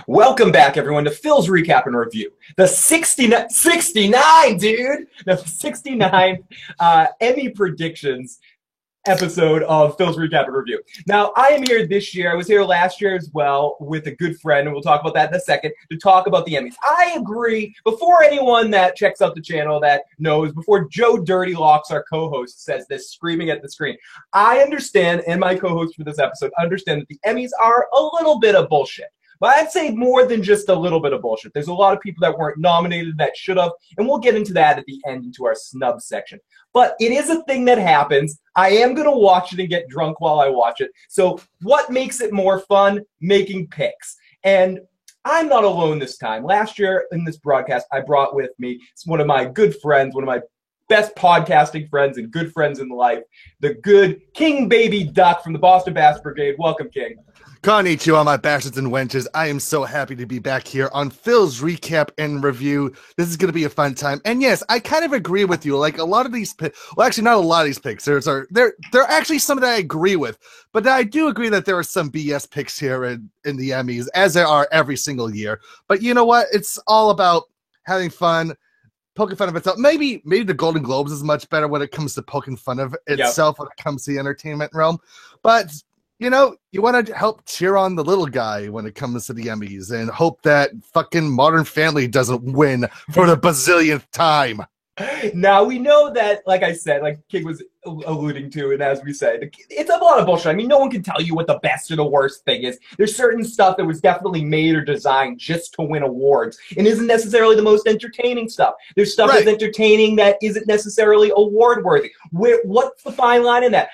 Welcome back, everyone, to Phil's Recap and Review. The 69, dude! The 69th Emmy predictions episode of Phil's Recap and Review. Now, I am here this year. I was here last year as well with a good friend, and we'll talk about that in a second, to talk about the Emmys. I agree, before anyone that checks out the channel that knows, before Joe Dirty Locks, our co-host, says this screaming at the screen, I understand, and my co-host for this episode understand that the Emmys are a little bit of bullshit. But I'd say more than just a little bit of bullshit. There's a lot of people that weren't nominated that should have, and we'll get into that at the end into our snub section. But it is a thing that happens. I am going to watch it and get drunk while I watch it. So what makes it more fun? Making picks. And I'm not alone this time. Last year in this broadcast, I brought with me one of my good friends, one of my best podcasting friends and good friends in life, the good King Baby Duck from the Boston Bass Brigade. Welcome, King. Konnichiwa, my bastards and wenches. I am so happy to be back here on Phil's Recap and Review. This is going to be a fun time. And yes, I kind of agree with you. Like a lot of these well, actually not a lot of these picks. There are actually some that I agree with. But I do agree that there are some BS picks here in the Emmys, as there are every single year. But you know what? It's all about having fun, poking fun of itself. Maybe the Golden Globes is much better when it comes to poking fun of itself when it comes to the entertainment realm. But you know, you want to help cheer on the little guy when it comes to the Emmys and hope that fucking Modern Family doesn't win for the bazillionth time. Now, we know that, like I said, like King was alluding to, and as we said, it's a lot of bullshit. I mean, no one can tell you what the best or the worst thing is. There's certain stuff that was definitely made or designed just to win awards and isn't necessarily the most entertaining stuff. There's stuff that's entertaining that isn't necessarily award-worthy. What's the fine line in that?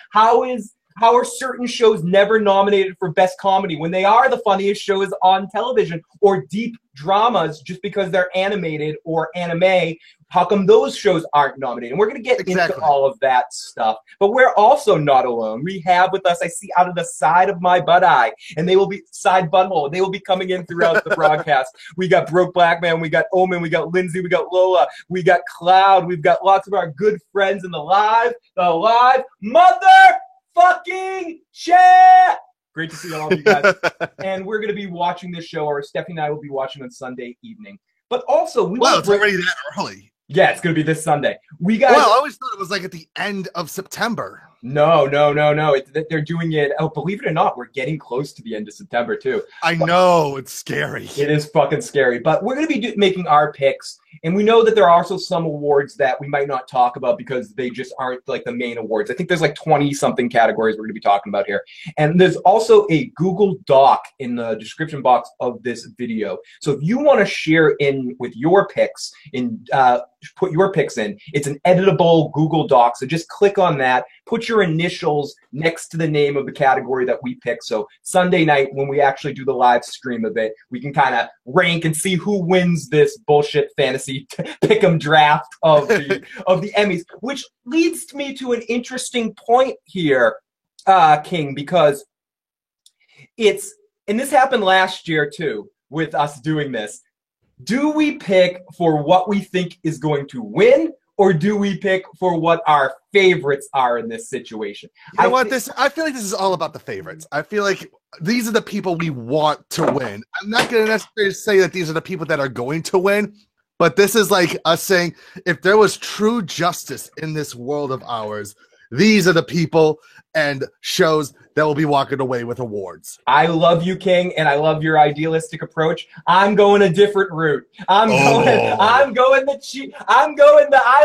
How are certain shows never nominated for Best Comedy when they are the funniest shows on television, or deep dramas just because they're animated or anime? How come those shows aren't nominated? And we're going to get into all of that stuff. But we're also not alone. We have with us, I see out of the side of my butt eye, and they will be side butthole. They will be coming in throughout the broadcast. We got Broke Black Man, we got Omen, we got Lindsay, we got Lola, we got Cloud, we've got lots of our good friends in the live mother fucking chat. Great to see all of you guys. And we're going to be watching this show, or Stephanie and I will be watching on Sunday evening. But also, it's already that early. Yeah, it's going to be this Sunday. I always thought it was like at the end of September. No. They're doing it. Oh, believe it or not, we're getting close to the end of September, too. I know. It's scary. It is fucking scary. But we're going to be making our picks. And we know that there are also some awards that we might not talk about because they just aren't like the main awards. I think there's like 20-something categories we're going to be talking about here. And there's also a Google Doc in the description box of this video. So if you want to share in with your picks, put your picks in, it's an editable Google Doc. So just click on that. Put your initials next to the name of the category that we pick. So Sunday night, when we actually do the live stream of it, we can kind of rank and see who wins this bullshit fantasy pick'em draft of the Emmys, which leads me to an interesting point here, King, because and this happened last year too with us doing this. Do we pick for what we think is going to win, or do we pick for what our favorites are in this situation? You know what? I feel like this is all about the favorites. I feel like these are the people we want to win. I'm not going to necessarily say that these are the people that are going to win, but this is like us saying, if there was true justice in this world of ours, these are the people and shows that will be walking away with awards. I love you, King, and I love your idealistic approach. I'm going a different route. I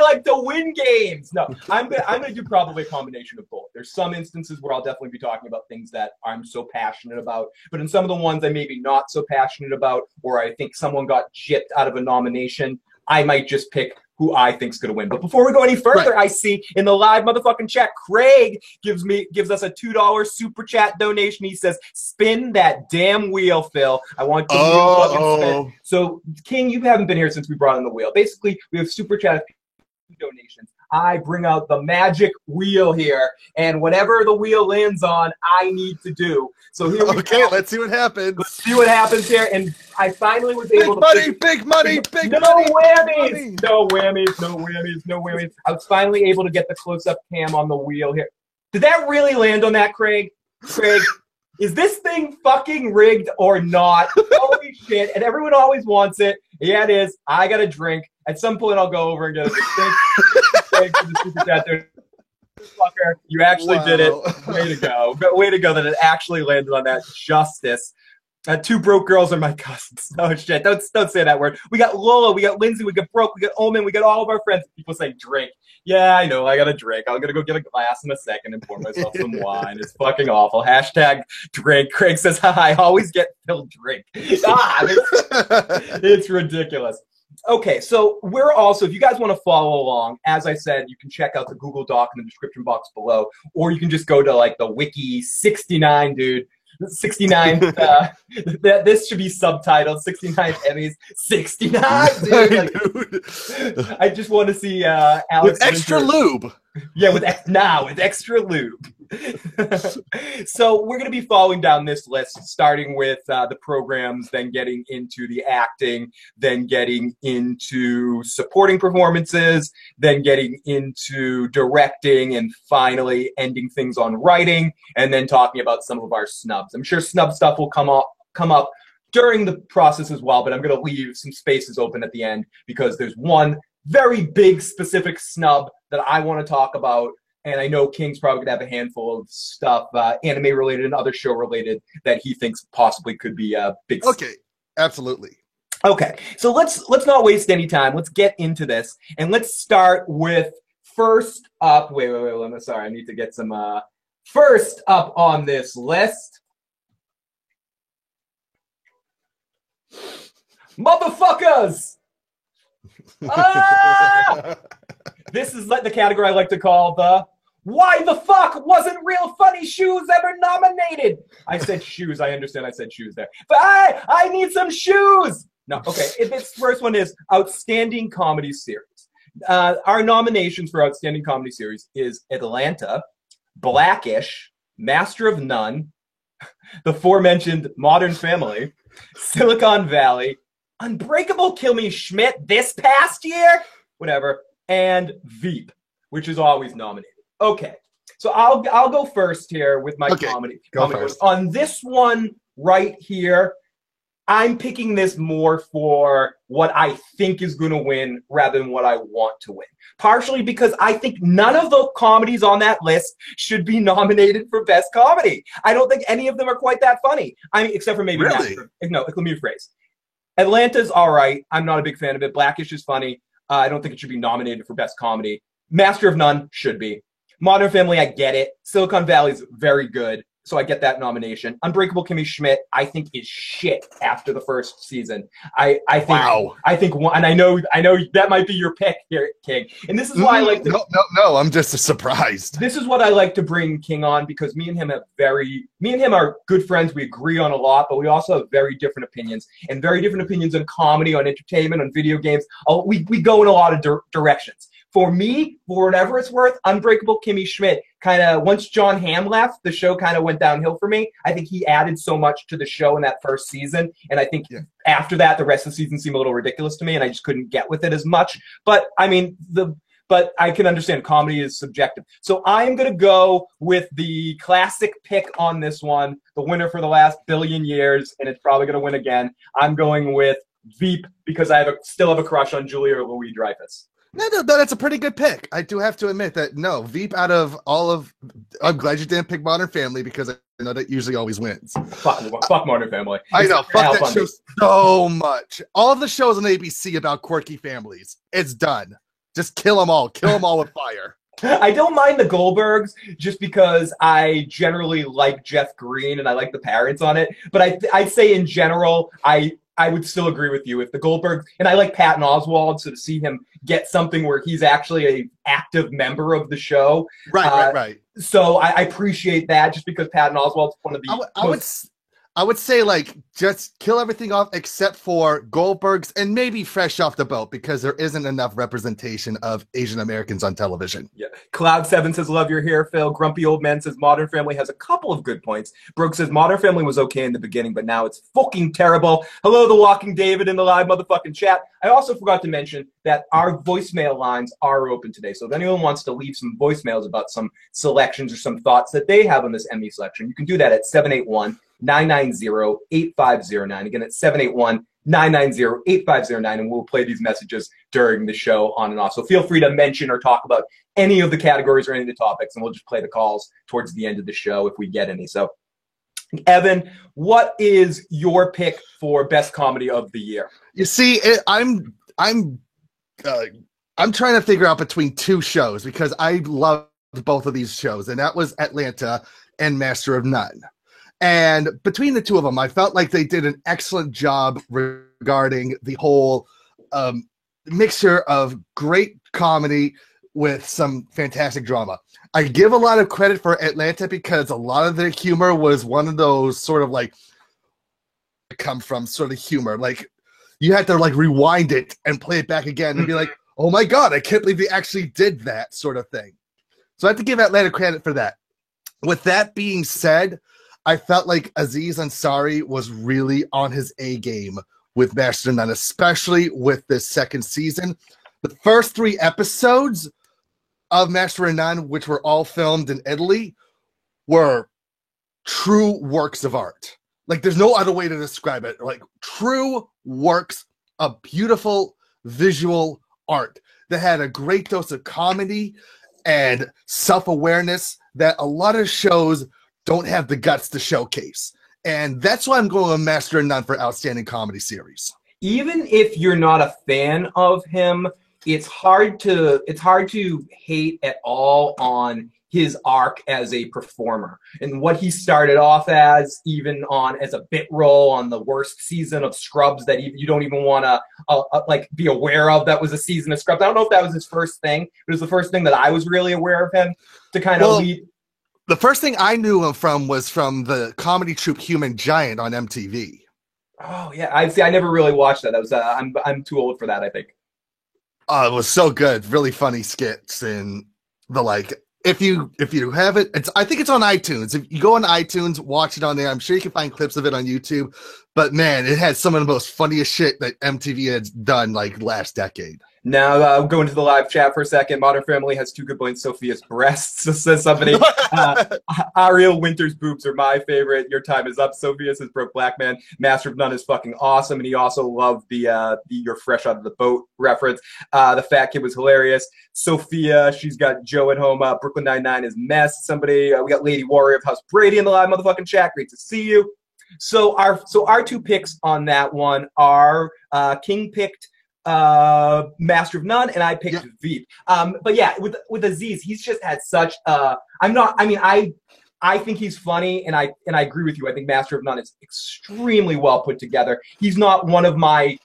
like to win games. No, I'm gonna do probably a combination of both. There's some instances where I'll definitely be talking about things that I'm so passionate about, but in some of the ones I may be not so passionate about, or I think someone got gypped out of a nomination, I might just pick who I think's going to win. But before we go any further, I see in the live motherfucking chat, Craig gives us a $2 super chat donation. He says, "Spin that damn wheel, Phil. I want to fucking spin." So, King, you haven't been here since we brought in the wheel. Basically, we have super chat donations. I bring out the magic wheel here, and whatever the wheel lands on, I need to do. So here we go. Let's see what happens. Let's see what happens here. And I finally was able to big money. No whammies. I was finally able to get the close-up cam on the wheel here. Did that really land on that, Craig? Craig, is this thing fucking rigged or not? Holy always shit, and everyone always wants it. Yeah, it is. I got a drink. At some point, I'll go over and get a steak for the super chat there. Fucker, you actually did it. Way to go. Way to go that it actually landed on that justice. Two broke girls are my cousins. Oh shit! Don't say that word. We got Lola, we got Lindsay, we got Broke, we got Omen, we got all of our friends. People say drink. Yeah, I know. I got a drink. I'm gonna go get a glass in a second and pour myself some wine. It's fucking awful. Hashtag drink. Craig says, "Hi, I always get filled drink." It's ridiculous. Okay, so we're also, if you guys want to follow along, as I said, you can check out the Google Doc in the description box below, or you can just go to like the Wiki 69, dude. 69 this should be subtitled 69 Emmys 69 dude. Like, I just want to see Alex with extra lube. Yeah, with extra lube. So we're going to be following down this list, starting with the programs, then getting into the acting, then getting into supporting performances, then getting into directing, and finally ending things on writing, and then talking about some of our snubs. I'm sure snub stuff will come up during the process as well, but I'm going to leave some spaces open at the end because there's one very big specific snub that I want to talk about, and I know King's probably gonna have a handful of stuff, anime related and other show related, that he thinks possibly could be a big. Okay, absolutely. Okay, so let's not waste any time. Let's get into this, and let's start with first up. Wait. I'm sorry. I need to get some. First up on this list, motherfuckers. This is the category I like to call the "Why the fuck wasn't Real Funny Shoes ever nominated?" I said shoes. I understand I said shoes there. But I need some shoes. No, okay. This first one is Outstanding Comedy Series. Our nominations for Outstanding Comedy Series is Atlanta, Blackish, Master of None, the aforementioned Modern Family, Silicon Valley, Unbreakable Kimmy Schmidt this past year, whatever, and Veep, which is always nominated. Okay, so I'll go first here with my comedy. On this one right here, I'm picking this more for what I think is going to win rather than what I want to win. Partially because I think none of the comedies on that list should be nominated for Best Comedy. I don't think any of them are quite that funny. I mean, except for maybe no. Let me rephrase. Atlanta's all right. I'm not a big fan of it. Blackish is funny. I don't think it should be nominated for Best Comedy. Master of None should be. Modern Family, I get it. Silicon Valley's very good, so I get that nomination. Unbreakable Kimmy Schmidt, I think, is shit after the first season. I think. Wow. I think, and I know that might be your pick here, King. And this is why I like to. No. I'm just surprised. This is what I like to bring King on, because me and him are good friends. We agree on a lot, but we also have very different opinions, and very different opinions on comedy, on entertainment, on video games. We go in a lot of directions. For me, for whatever it's worth, Unbreakable Kimmy Schmidt kind of, once John Hamm left, the show kind of went downhill for me. I think he added so much to the show in that first season, and I think after that, the rest of the season seemed a little ridiculous to me, and I just couldn't get with it as much. But I mean, but I can understand comedy is subjective. So I'm going to go with the classic pick on this one, the winner for the last billion years, and it's probably going to win again. I'm going with Veep because I still have a crush on Julia Louis-Dreyfus. No, that's a pretty good pick. I do have to admit that, no, Veep out of all of... I'm glad you didn't pick Modern Family because I know that usually always wins. Fuck Modern Family. I know, fuck that show so much. All of the shows on ABC about quirky families, it's done. Just kill them all. Kill them all with fire. I don't mind the Goldbergs just because I generally like Jeff Green and I like the parents on it. But I'd say in general, I would still agree with you if the Goldbergs, and I like Patton Oswalt, so to see him get something where he's actually an active member of the show. Right. So I appreciate that just because Patton Oswalt's one of the I would say, like, just kill everything off except for Goldbergs and maybe Fresh Off the Boat because there isn't enough representation of Asian Americans on television. Yeah. Cloud7 says, love your hair, Phil. Grumpy Old Man says, Modern Family has a couple of good points. Brooke says, Modern Family was okay in the beginning, but now it's fucking terrible. Hello, The Walking David in the live motherfucking chat. I also forgot to mention that our voicemail lines are open today. So if anyone wants to leave some voicemails about some selections or some thoughts that they have on this Emmy selection, you can do that at 781-990-8585. 8509. Again, it's 781-990-8509, and we'll play these messages during the show on and off. So feel free to mention or talk about any of the categories or any of the topics, and we'll just play the calls towards the end of the show if we get any. So, Evan, what is your pick for best comedy of the year? You see, I'm trying to figure out between two shows because I loved both of these shows, and that was Atlanta and Master of None. And between the two of them, I felt like they did an excellent job regarding the whole mixture of great comedy with some fantastic drama. I give a lot of credit for Atlanta because a lot of the humor was one of those sort of like come from sort of humor. Like you had to like rewind it and play it back again and be like, oh my God, I can't believe they actually did that sort of thing. So I have to give Atlanta credit for that. With that being said, I felt like Aziz Ansari was really on his A game with Master of None, especially with this second season. The first 3 episodes of Master of None, which were all filmed in Italy, were true works of art. Like there's no other way to describe it. Like true works of beautiful visual art that had a great dose of comedy and self-awareness that a lot of shows don't have the guts to showcase. And that's why I'm going with Master of None for Outstanding Comedy Series. Even if you're not a fan of him, it's hard to hate at all on his arc as a performer and what he started off as, even on as a bit role on the worst season of Scrubs that you don't even want to like be aware of. That was a season of Scrubs. I don't know if that was his first thing, but it was the first thing that I was really aware of him to kind of lead. The first thing I knew him from was from the comedy troupe Human Giant on MTV. Oh yeah, I never really watched that. That was I'm too old for that, I think. It was so good, really funny skits and the like. If you have it, I think it's on iTunes. If you go on iTunes, watch it on there. I'm sure you can find clips of it on YouTube. But man, it had some of the most funniest shit that MTV had done like last decade. Now, go into the live chat for a second. Modern Family has 2 good points. Sophia's breasts, says somebody. Ariel Winter's boobs are my favorite. Your time is up. Sophia says Broke Black Man. Master of None is fucking awesome. And he also loved the You're Fresh Out of the Boat reference. The Fat Kid was hilarious. Sophia, she's got Joe at home. Brooklyn Nine-Nine is mess. Somebody, we got Lady Warrior of House Brady in the live motherfucking chat. Great to see you. So our 2 picks on that one are King picked Master of None, and I picked Veep. But yeah, with Aziz, he's just had such I think he's funny, and I agree with you. I think Master of None is extremely well put together. He's not one of my,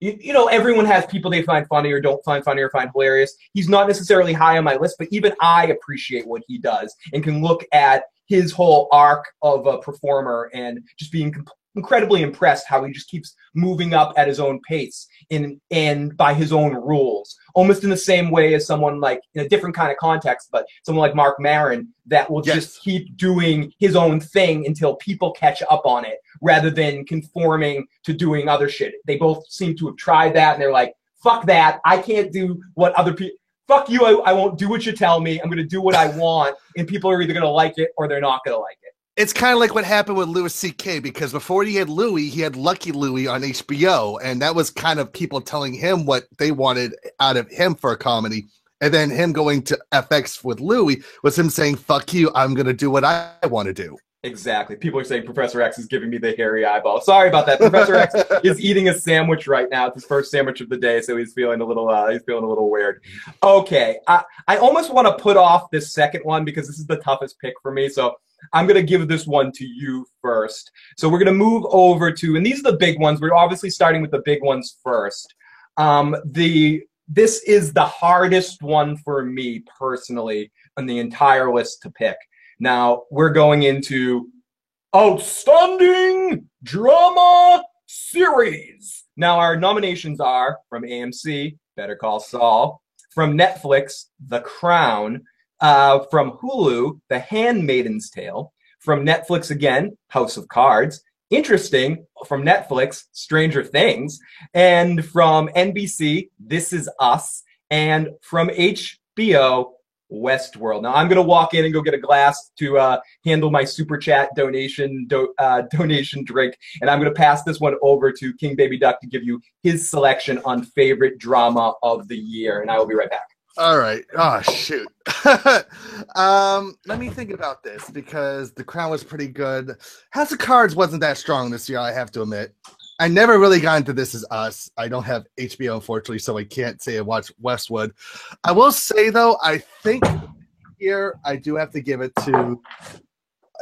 you know, everyone has people they find funny or don't find funny or find hilarious. He's not necessarily high on my list, but even I appreciate what he does and can look at his whole arc of a performer and just being incredibly impressed how he just keeps moving up at his own pace and by his own rules, almost in the same way as someone like in a different kind of context, but someone like Mark Maron that will just keep doing his own thing until people catch up on it rather than conforming to doing other shit. They both seem to have tried that and they're like, fuck that. I can't do what other people, fuck you. I won't do what you tell me. I'm going to do what I want. And people are either going to like it or they're not going to like it. It's kind of like what happened with Louis C.K. because before he had Louis, he had Lucky Louie on HBO, and that was kind of people telling him what they wanted out of him for a comedy. And then him going to FX with Louis was him saying, fuck you, I'm going to do what I want to do. Exactly. People are saying Professor X is giving me the hairy eyeball. Sorry about that. Professor X is eating a sandwich right now. It's his first sandwich of the day, so he's feeling a little weird. Okay. I almost want to put off this second one because this is the toughest pick for me, so I'm going to give this one to you first. So we're going to move over to, and these are the big ones. We're obviously starting with the big ones first. This is the hardest one for me personally on the entire list to pick. Now, we're going into Outstanding Drama Series. Now, our nominations are from AMC, Better Call Saul, from Netflix, The Crown, from Hulu, The Handmaid's Tale, from Netflix again, House of Cards, interesting, from Netflix, Stranger Things, and from NBC, This Is Us, and from HBO, Westworld. Now I'm gonna walk in and go get a glass to handle my super chat donation drink, and I'm gonna pass this one over to King Baby Duck to give you his selection on favorite drama of the year, and I will be right back. All right. Oh, shoot. Let me think about this because The Crown was pretty good. House of Cards wasn't that strong this year, I have to admit. I never really got into This Is Us. I don't have HBO, unfortunately, so I can't say I watched Westwood. I will say, though, I think here I do have to give it to...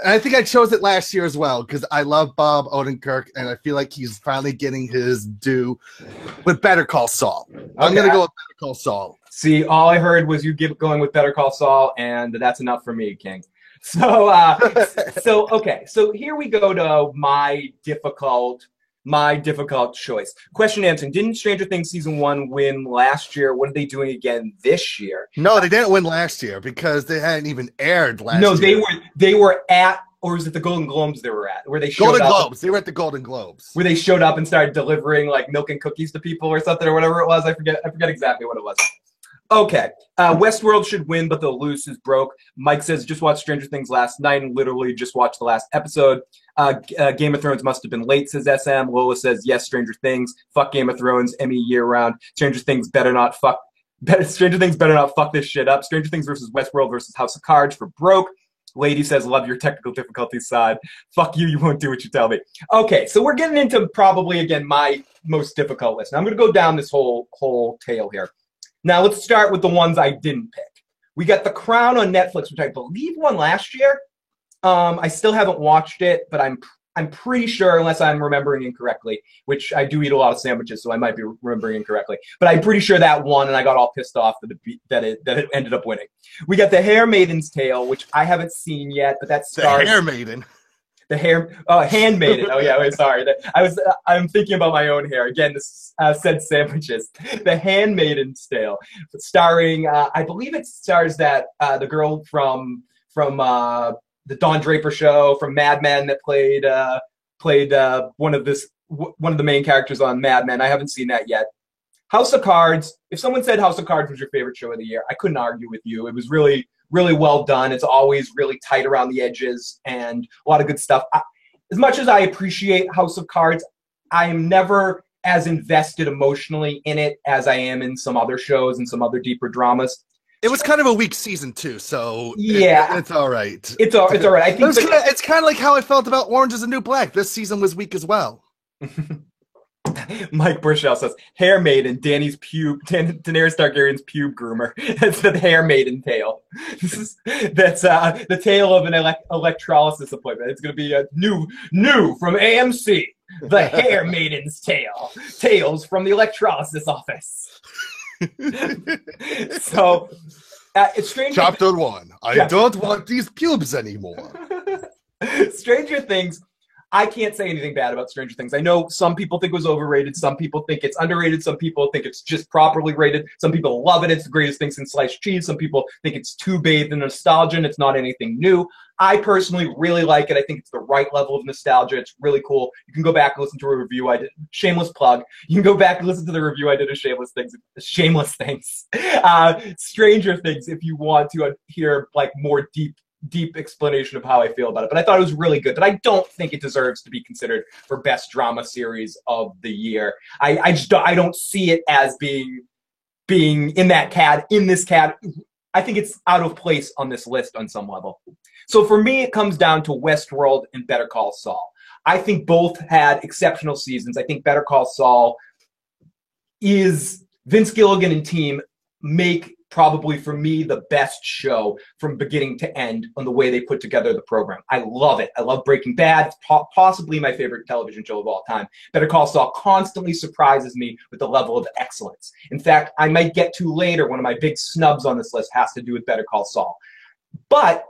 And I think I chose it last year as well because I love Bob Odenkirk, and I feel like he's finally getting his due with Better Call Saul. I'm going to go with Better Call Saul. See, all I heard was you going with Better Call Saul, and that's enough for me, King. So, okay. So here we go to my difficult choice. Question answering. Didn't Stranger Things season 1 win last year? What are they doing again this year? No, they didn't win last year because they hadn't even aired last year. No, they were at, or was it the Golden Globes they were at? Where they showed Golden up, Globes. They were at the Golden Globes. Where they showed up and started delivering like milk and cookies to people or something or whatever it was. I forget exactly what it was. Okay, Westworld should win, but they'll lose. Is broke. Mike says just watched Stranger Things last night and literally just watched the last episode. Game of Thrones must have been late, says SM. Lola says yes, Stranger Things. Fuck Game of Thrones, Emmy year round. Stranger Things better not fuck this shit up. Stranger Things versus Westworld versus House of Cards for broke. Lady says love your technical difficulties side. Fuck you, you won't do what you tell me. Okay, so we're getting into probably again my most difficult list. Now I'm gonna go down this whole tale here. Now, let's start with the ones I didn't pick. We got The Crown on Netflix, which I believe won last year. I still haven't watched it, but I'm pretty sure, unless I'm remembering incorrectly, which I do eat a lot of sandwiches, so I might be remembering incorrectly. But I'm pretty sure that won, and I got all pissed off that it ended up winning. We got The Handmaid's Tale, which I haven't seen yet, but that stars... The Handmaiden. Handmaiden. Oh yeah, wait, sorry. I'm thinking about my own hair again. This said sandwiches. The Handmaid's Tale, starring. I believe it stars that the girl from the Don Draper show from Mad Men that played one of the main characters on Mad Men. I haven't seen that yet. House of Cards. If someone said House of Cards was your favorite show of the year, I couldn't argue with you. It was really well done. It's always really tight around the edges and a lot of good stuff. As much as I appreciate House of Cards, I am never as invested emotionally in it as I am in some other shows and some other deeper dramas. It was kind of a weak season too, so yeah, it's all right. It's all right. I think it's kind of like how I felt about Orange Is the New Black. This season was weak as well. Mike Burchell says, Hair Maiden, Daenerys Targaryen's pube groomer. That's the Hair Maiden tale. That's the tale of an electrolysis appointment. It's going to be a new from AMC, The Hair Maiden's Tale. Tales from the electrolysis office. So, it's Stranger Chapter 1. I don't want these pubes anymore. Stranger Things. I can't say anything bad about Stranger Things. I know some people think it was overrated. Some people think it's underrated. Some people think it's just properly rated. Some people love it. It's the greatest thing since sliced cheese. Some people think it's too bathed in nostalgia and it's not anything new. I personally really like it. I think it's the right level of nostalgia. It's really cool. You can go back and listen to a review I did. Shameless plug. You can go back and listen to the review I did of Shameless Things. Stranger Things, if you want to hear like more deep explanation of how I feel about it, but I thought it was really good. But I don't think it deserves to be considered for best drama series of the year. I don't see it as being in this cat. I think it's out of place on this list on some level. So for me, it comes down to Westworld and Better Call Saul. I think both had exceptional seasons. I think Better Call Saul is Vince Gilligan and team make probably for me the best show from beginning to end on the way they put together the program. I love it. I love Breaking Bad. It's possibly my favorite television show of all time. Better Call Saul constantly surprises me with the level of excellence. In fact, I might get to later, one of my big snubs on this list has to do with Better Call Saul. But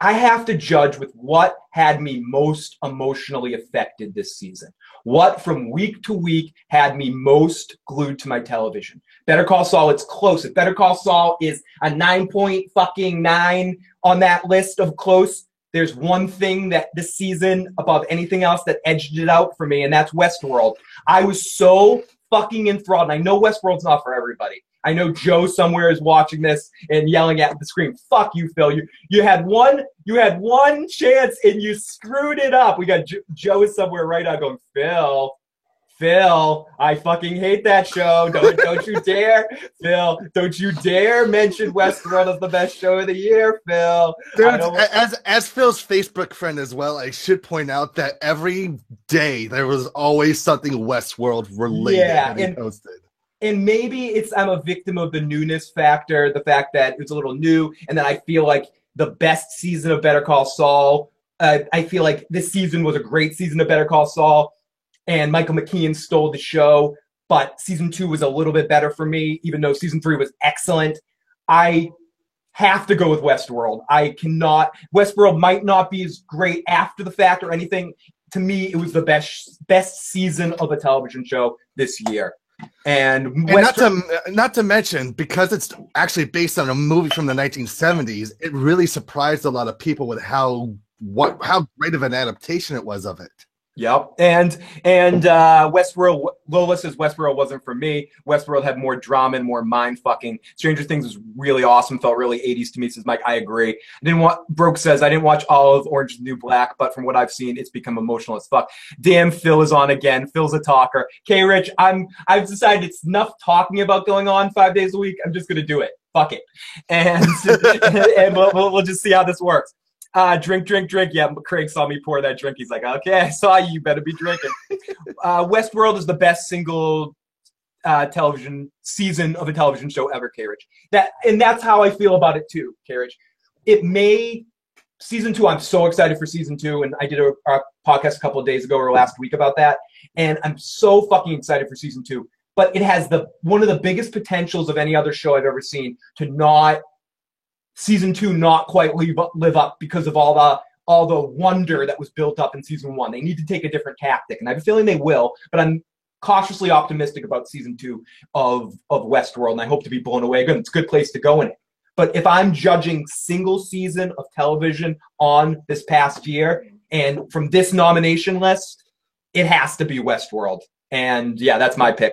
I have to judge with what had me most emotionally affected this season. What from week to week had me most glued to my television. Better Call Saul, it's close. If Better Call Saul is a 9.9 on that list of close, there's one thing that this season above anything else that edged it out for me, and that's Westworld. I was so fucking enthralled, and I know Westworld's not for everybody. I know Joe somewhere is watching this and yelling at the screen, "Fuck you, Phil! You had one chance and you screwed it up." We got Joe is somewhere right now going, Phil, I fucking hate that show. Don't you dare, Phil. Don't you dare mention Westworld as the best show of the year, Phil. Dude, as Phil's Facebook friend as well, I should point out that every day there was always something Westworld related that he posted. And maybe I'm a victim of the newness factor, the fact that it's a little new, and then I feel like the best season of Better Call Saul, I feel like this season was a great season of Better Call Saul, and Michael McKean stole the show, but season 2 was a little bit better for me, even though season 3 was excellent. I have to go with Westworld. Westworld might not be as great after the fact or anything. To me, it was the best season of a television show this year. And not to mention, because it's actually based on a movie from the 1970s, it really surprised a lot of people with how great of an adaptation it was of it. Yep. And Westworld, Lola says Westworld wasn't for me. Westworld had more drama and more mind fucking. Stranger Things was really awesome, felt really 80s to me, says Mike. I agree. Broke says I didn't watch all of Orange is the New Black, but from what I've seen, it's become emotional as fuck. Damn, Phil is on again. Phil's a talker. Okay, Rich, I've decided it's enough talking about going on 5 days a week. I'm just gonna do it. Fuck it. And and we'll just see how this works. Drink. Yeah, Craig saw me pour that drink. He's like, okay, I saw you. You better be drinking. Westworld is the best single television season of a television show ever, K-Rich. That's how I feel about it too, K-Rich. Season 2, I'm so excited for season 2, and I did a podcast a couple of days ago or last week about that, and I'm so fucking excited for season 2. But it has one of the biggest potentials of any other show I've ever seen to season 2 not quite live up because of all the wonder that was built up in season 1. They need to take a different tactic, and I have a feeling they will, but I'm cautiously optimistic about season 2 of Westworld, and I hope to be blown away. It's a good place to go in it. But if I'm judging single season of television on this past year, and from this nomination list, it has to be Westworld. And yeah, that's my pick.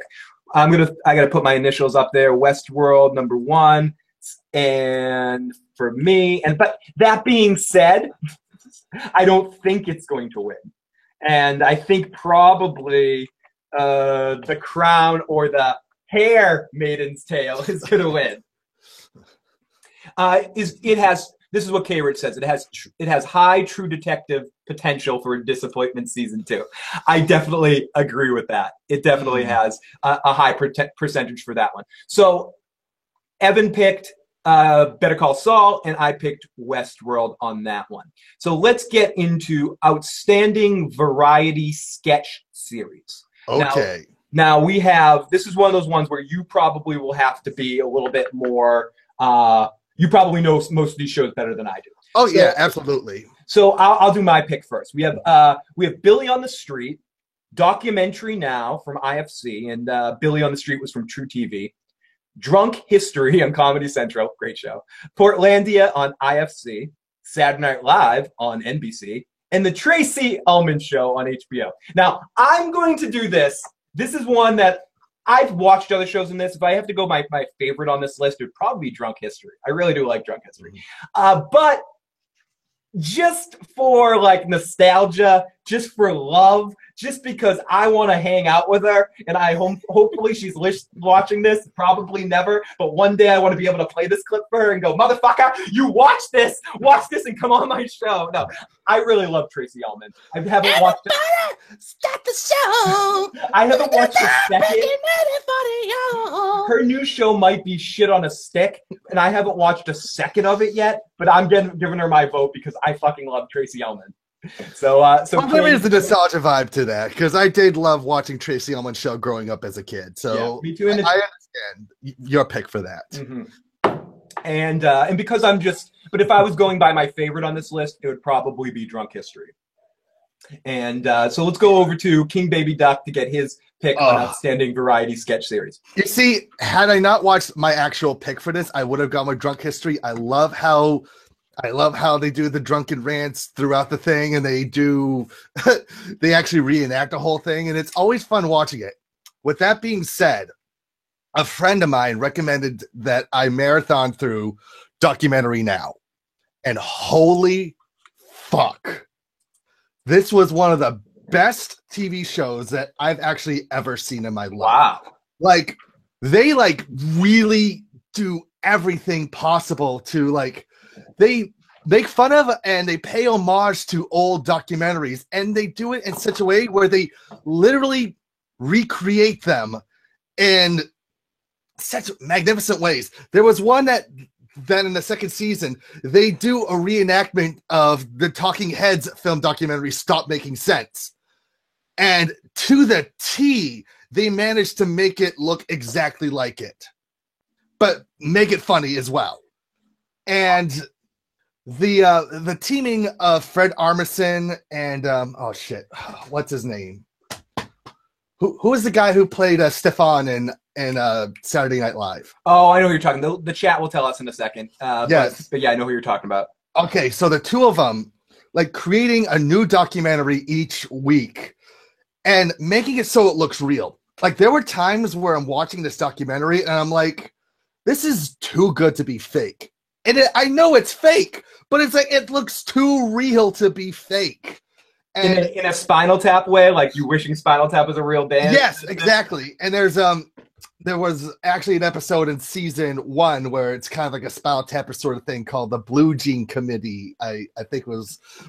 I gotta put my initials up there. Westworld, number 1. And for me, but that being said, I don't think it's going to win. And I think probably The Crown or The Handmaid's Tale is going to win. This is what K-Rich says. It has high True Detective potential for disappointment season 2. I definitely agree with that. It definitely has a high percentage for that one. So Evan picked Better Call Saul, and I picked Westworld on that one. So let's get into Outstanding Variety Sketch Series. Okay. Now this is one of those ones where you probably will have to be a little bit more, you probably know most of these shows better than I do. Oh, yeah, absolutely. So I'll do my pick first. We have Billy on the Street, Documentary Now from IFC, and Billy on the Street was from True TV. Drunk History on Comedy Central, great show. Portlandia on IFC, Saturday Night Live on NBC, and The Tracey Ullman Show on HBO. Now, I'm going to do this. This is one that I've watched other shows in this. If I have to go my favorite on this list, it would probably be Drunk History. I really do like Drunk History. But just for like nostalgia, just for love, just because I want to hang out with her, and hopefully she's watching this, probably never, but one day I want to be able to play this clip for her and go, motherfucker, you watch this and come on my show. No, I really love Tracey Ullman. I haven't watched it. Start the show. I haven't watched a second. Her new show might be shit on a stick, and I haven't watched a second of it yet, but I'm giving her my vote because I fucking love Tracey Ullman. So there is a nostalgia vibe to that, because I did love watching Tracey Ullman's show growing up as a kid. So yeah, me too. I understand your pick for that. Mm-hmm. And because but if I was going by my favorite on this list, it would probably be Drunk History. And so let's go over to King Baby Duck to get his pick on Outstanding Variety Sketch Series. You see, had I not watched my actual pick for this, I would have gone with Drunk History. I love how they do the drunken rants throughout the thing, and they actually reenact the whole thing, and it's always fun watching it. With that being said, a friend of mine recommended that I marathon through Documentary Now. And holy fuck. This was one of the best TV shows that I've actually ever seen in my life. Wow. Like, they like really do everything possible to like, they make fun of and they pay homage to old documentaries, and they do it in such a way where they literally recreate them in such magnificent ways. There was one that then in the second season, they do a reenactment of the Talking Heads film documentary Stop Making Sense. And to the T, they managed to make it look exactly like it, but make it funny as well. And the teaming of Fred Armisen and oh shit, what's his name? Who is the guy who played Stefan in Saturday Night Live? Oh, I know who you're talking. The chat will tell us in a second. Yes, but yeah, I know who you're talking about. Okay, so the two of them, like creating a new documentary each week and making it so it looks real. Like there were times where I'm watching this documentary and I'm like, this is too good to be fake. And I know it's fake, but it's like it looks too real to be fake. And in a Spinal Tap way, like you wishing Spinal Tap was a real band. Yes, exactly. And there was actually an episode in season 1 where it's kind of like a Spinal Tapper sort of thing called the Blue Jean Committee, I think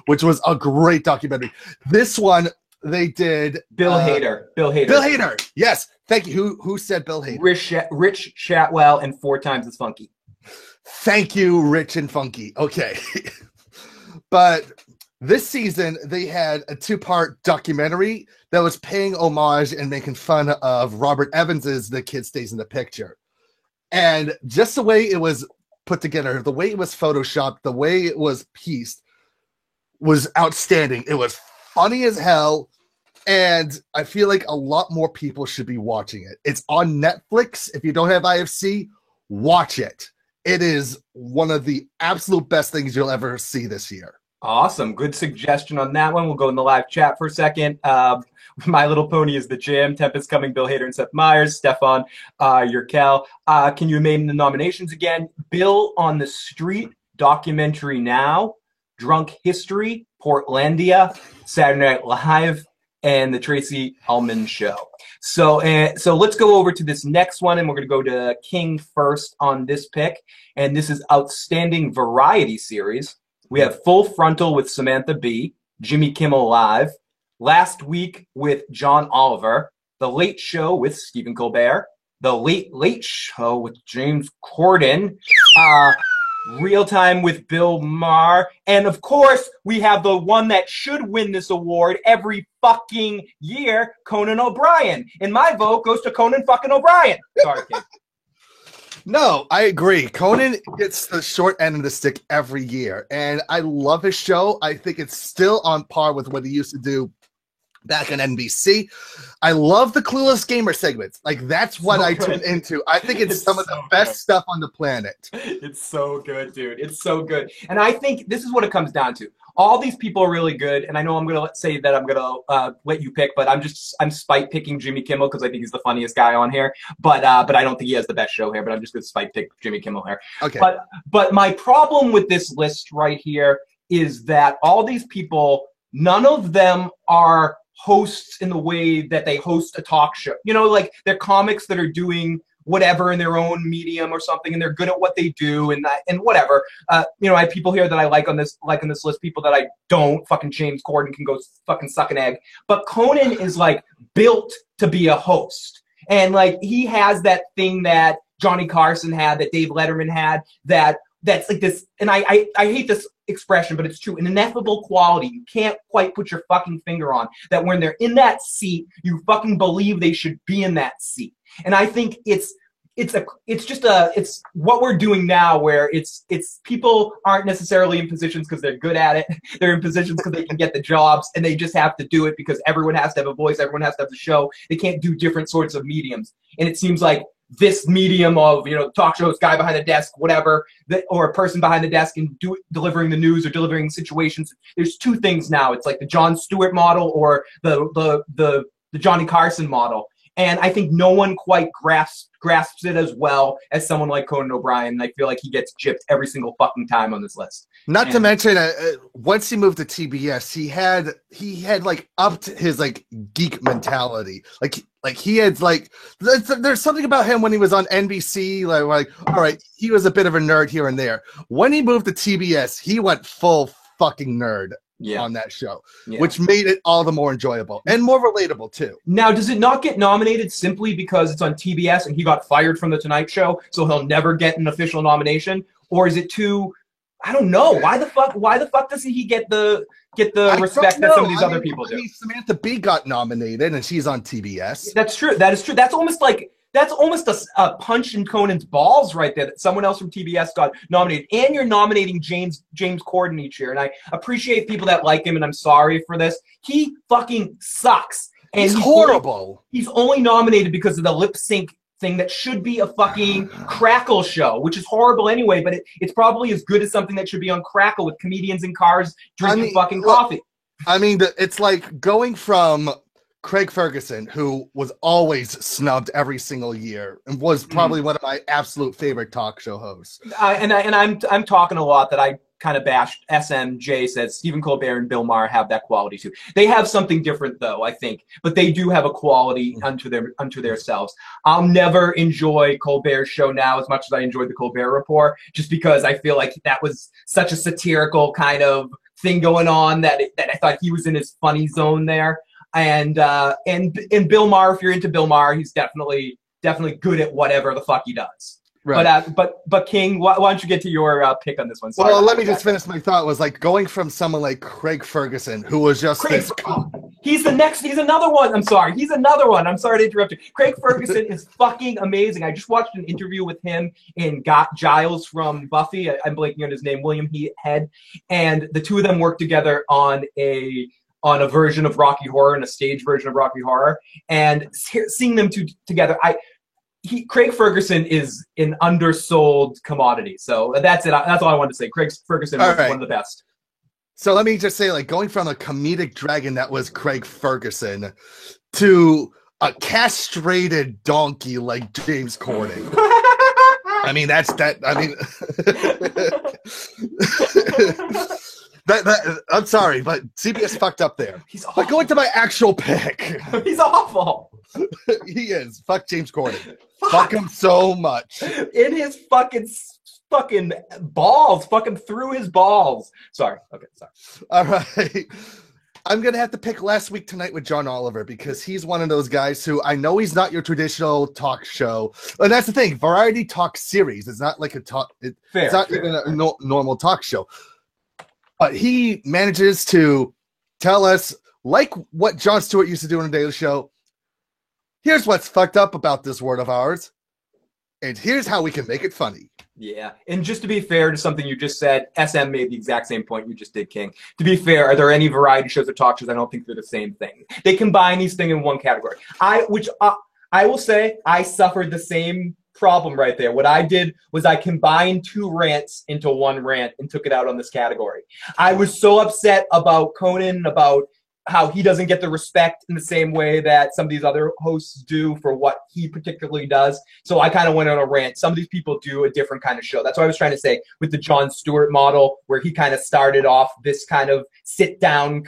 which was a great documentary. This one they did Bill Hader. Bill Hader. Yes, thank you. Who said Bill Hader? Rich Shatwell and 4 Times as Funky. Thank you, Rich and Funky. Okay, but this season, they had a 2-part documentary that was paying homage and making fun of Robert Evans's The Kid Stays in the Picture. And just the way it was put together, the way it was photoshopped, the way it was pieced was outstanding. It was funny as hell. And I feel like a lot more people should be watching it. It's on Netflix. If you don't have IFC, watch it. It is one of the absolute best things you'll ever see this year. Awesome. Good suggestion on that one. We'll go in the live chat for a second. My Little Pony is the Jam. Tempest Coming, Bill Hader and Seth Meyers. Stefan, Yerkel. Can you name the nominations again? Bill on the Street, Documentary Now, Drunk History, Portlandia, Saturday Night Live, and The Tracy Ullman Show. So let's go over to this next one, and we're going to go to King first on this pick. And this is Outstanding Variety Series. We have Full Frontal with Samantha Bee, Jimmy Kimmel Live, Last Week with John Oliver, The Late Show with Stephen Colbert, The Late Late Show with James Corden, Real Time with Bill Maher, and of course, we have the one that should win this award every fucking year, Conan O'Brien. And my vote goes to Conan fucking O'Brien. Sorry, kid. No, I agree. Conan gets the short end of the stick every year, and I love his show. I think it's still on par with what he used to do back on NBC. I love the Clueless Gamer segments. Like, that's what I tune into. I think it's some of the best stuff on the planet. It's so good, dude. It's so good. And I think this is what it comes down to. All these people are really good, and I know I'm going to say that I'm going to let you pick, but I'm spite picking Jimmy Kimmel because I think he's the funniest guy on here. But I don't think he has the best show here, but I'm just going to spite pick Jimmy Kimmel here. Okay. But my problem with this list right here is that all these people, none of them are hosts in the way that they host a talk show. You know, like they're comics that are doing whatever in their own medium or something, and they're good at what they do, and whatever. You know, I have people here that I like on this list, people that I don't. Fucking James Corden can go fucking suck an egg. But Conan is like built to be a host. And like he has that thing that Johnny Carson had, that Dave Letterman had, that's like this, and I hate this expression, but it's true, an ineffable quality you can't quite put your fucking finger on, that when they're in that seat, you fucking believe they should be in that seat. And I think it's what we're doing now, where it's people aren't necessarily in positions because they're good at it. They're in positions because they can get the jobs, and they just have to do it because everyone has to have a voice, everyone has to have the show. They can't do different sorts of mediums. And it seems like this medium of, you know, talk shows, guy behind the desk, whatever, or a person behind the desk and delivering the news or delivering situations. There's two things now. It's like the Jon Stewart model or the Johnny Carson model. And I think no one quite grasps it as well as someone like Conan O'Brien. I feel like he gets gypped every single fucking time on this list. Not to mention, once he moved to TBS, he had like upped his like geek mentality. Like he had like there's something about him when he was on NBC. Like all right, he was a bit of a nerd here and there. When he moved to TBS, he went full fucking nerd. On that show, which made it all the more enjoyable and more relatable too. Now, does it not get nominated simply because it's on TBS and he got fired from the Tonight Show, so he'll never get an official nomination, or is it too? I don't know. Why the fuck doesn't he get the respect that some of these other people do? Samantha Bee got nominated and she's on TBS. That's true. That is true. That's almost a punch in Conan's balls right there that someone else from TBS got nominated. And you're nominating James Corden each year. And I appreciate people that like him, and I'm sorry for this. He fucking sucks. And he's horrible. He's only nominated because of the lip sync thing that should be a fucking Crackle show, which is horrible anyway, but it's probably as good as something that should be on Crackle with comedians in cars drinking fucking coffee. I mean, it's like going from Craig Ferguson, who was always snubbed every single year and was probably one of my absolute favorite talk show hosts. I'm talking a lot that I kind of bashed. SMJ says Stephen Colbert and Bill Maher have that quality too. They have something different though, I think, but they do have a quality unto themselves. I'll never enjoy Colbert's show now as much as I enjoyed the Colbert Report, just because I feel like that was such a satirical kind of thing going on that I thought he was in his funny zone there. And Bill Maher, if you're into Bill Maher, he's definitely good at whatever the fuck he does. Right. But King, why don't you get to your pick on this one? Sorry, well, let me just finish my thought. Was like going from someone like Craig Ferguson, who was just He's another one. I'm sorry. He's another one. I'm sorry to interrupt you. Craig Ferguson is fucking amazing. I just watched an interview with him and got Giles from Buffy. I'm blanking on his name, William Head, and the two of them worked together on a version of Rocky Horror, and a stage version of Rocky Horror, and seeing them two together, Craig Ferguson is an undersold commodity. So that's it. That's all I wanted to say. Craig Ferguson was one of the best. So let me just say, like, going from a comedic dragon that was Craig Ferguson to a castrated donkey like James Corden. I mean, I'm sorry, but CBS fucked up there. He's awful. But going to my actual pick. He's awful. He is. Fuck James Corden. Fuck him so much. In his fucking balls. Fucking through his balls. Sorry. Okay, sorry. All right. I'm going to have to pick Last Week Tonight with John Oliver, because he's one of those guys who, I know he's not your traditional talk show. And that's the thing. Variety talk series. It's not like it's not even a normal talk show. But he manages to tell us, like what Jon Stewart used to do on a Daily Show, here's what's fucked up about this word of ours, and here's how we can make it funny. Yeah, and just to be fair to something you just said, SM made the exact same point you just did, King. To be fair, are there any variety shows or talk shows? I don't think they're the same thing. They combine these things in one category. I will say I suffered the same problem right there. What I did was I combined two rants into one rant and took it out on this category. I was so upset about Conan, about how he doesn't get the respect in the same way that some of these other hosts do for what he particularly does. So I kind of went on a rant. Some of these people do a different kind of show. That's what I was trying to say with the Jon Stewart model, where he kind of started off this kind of sit down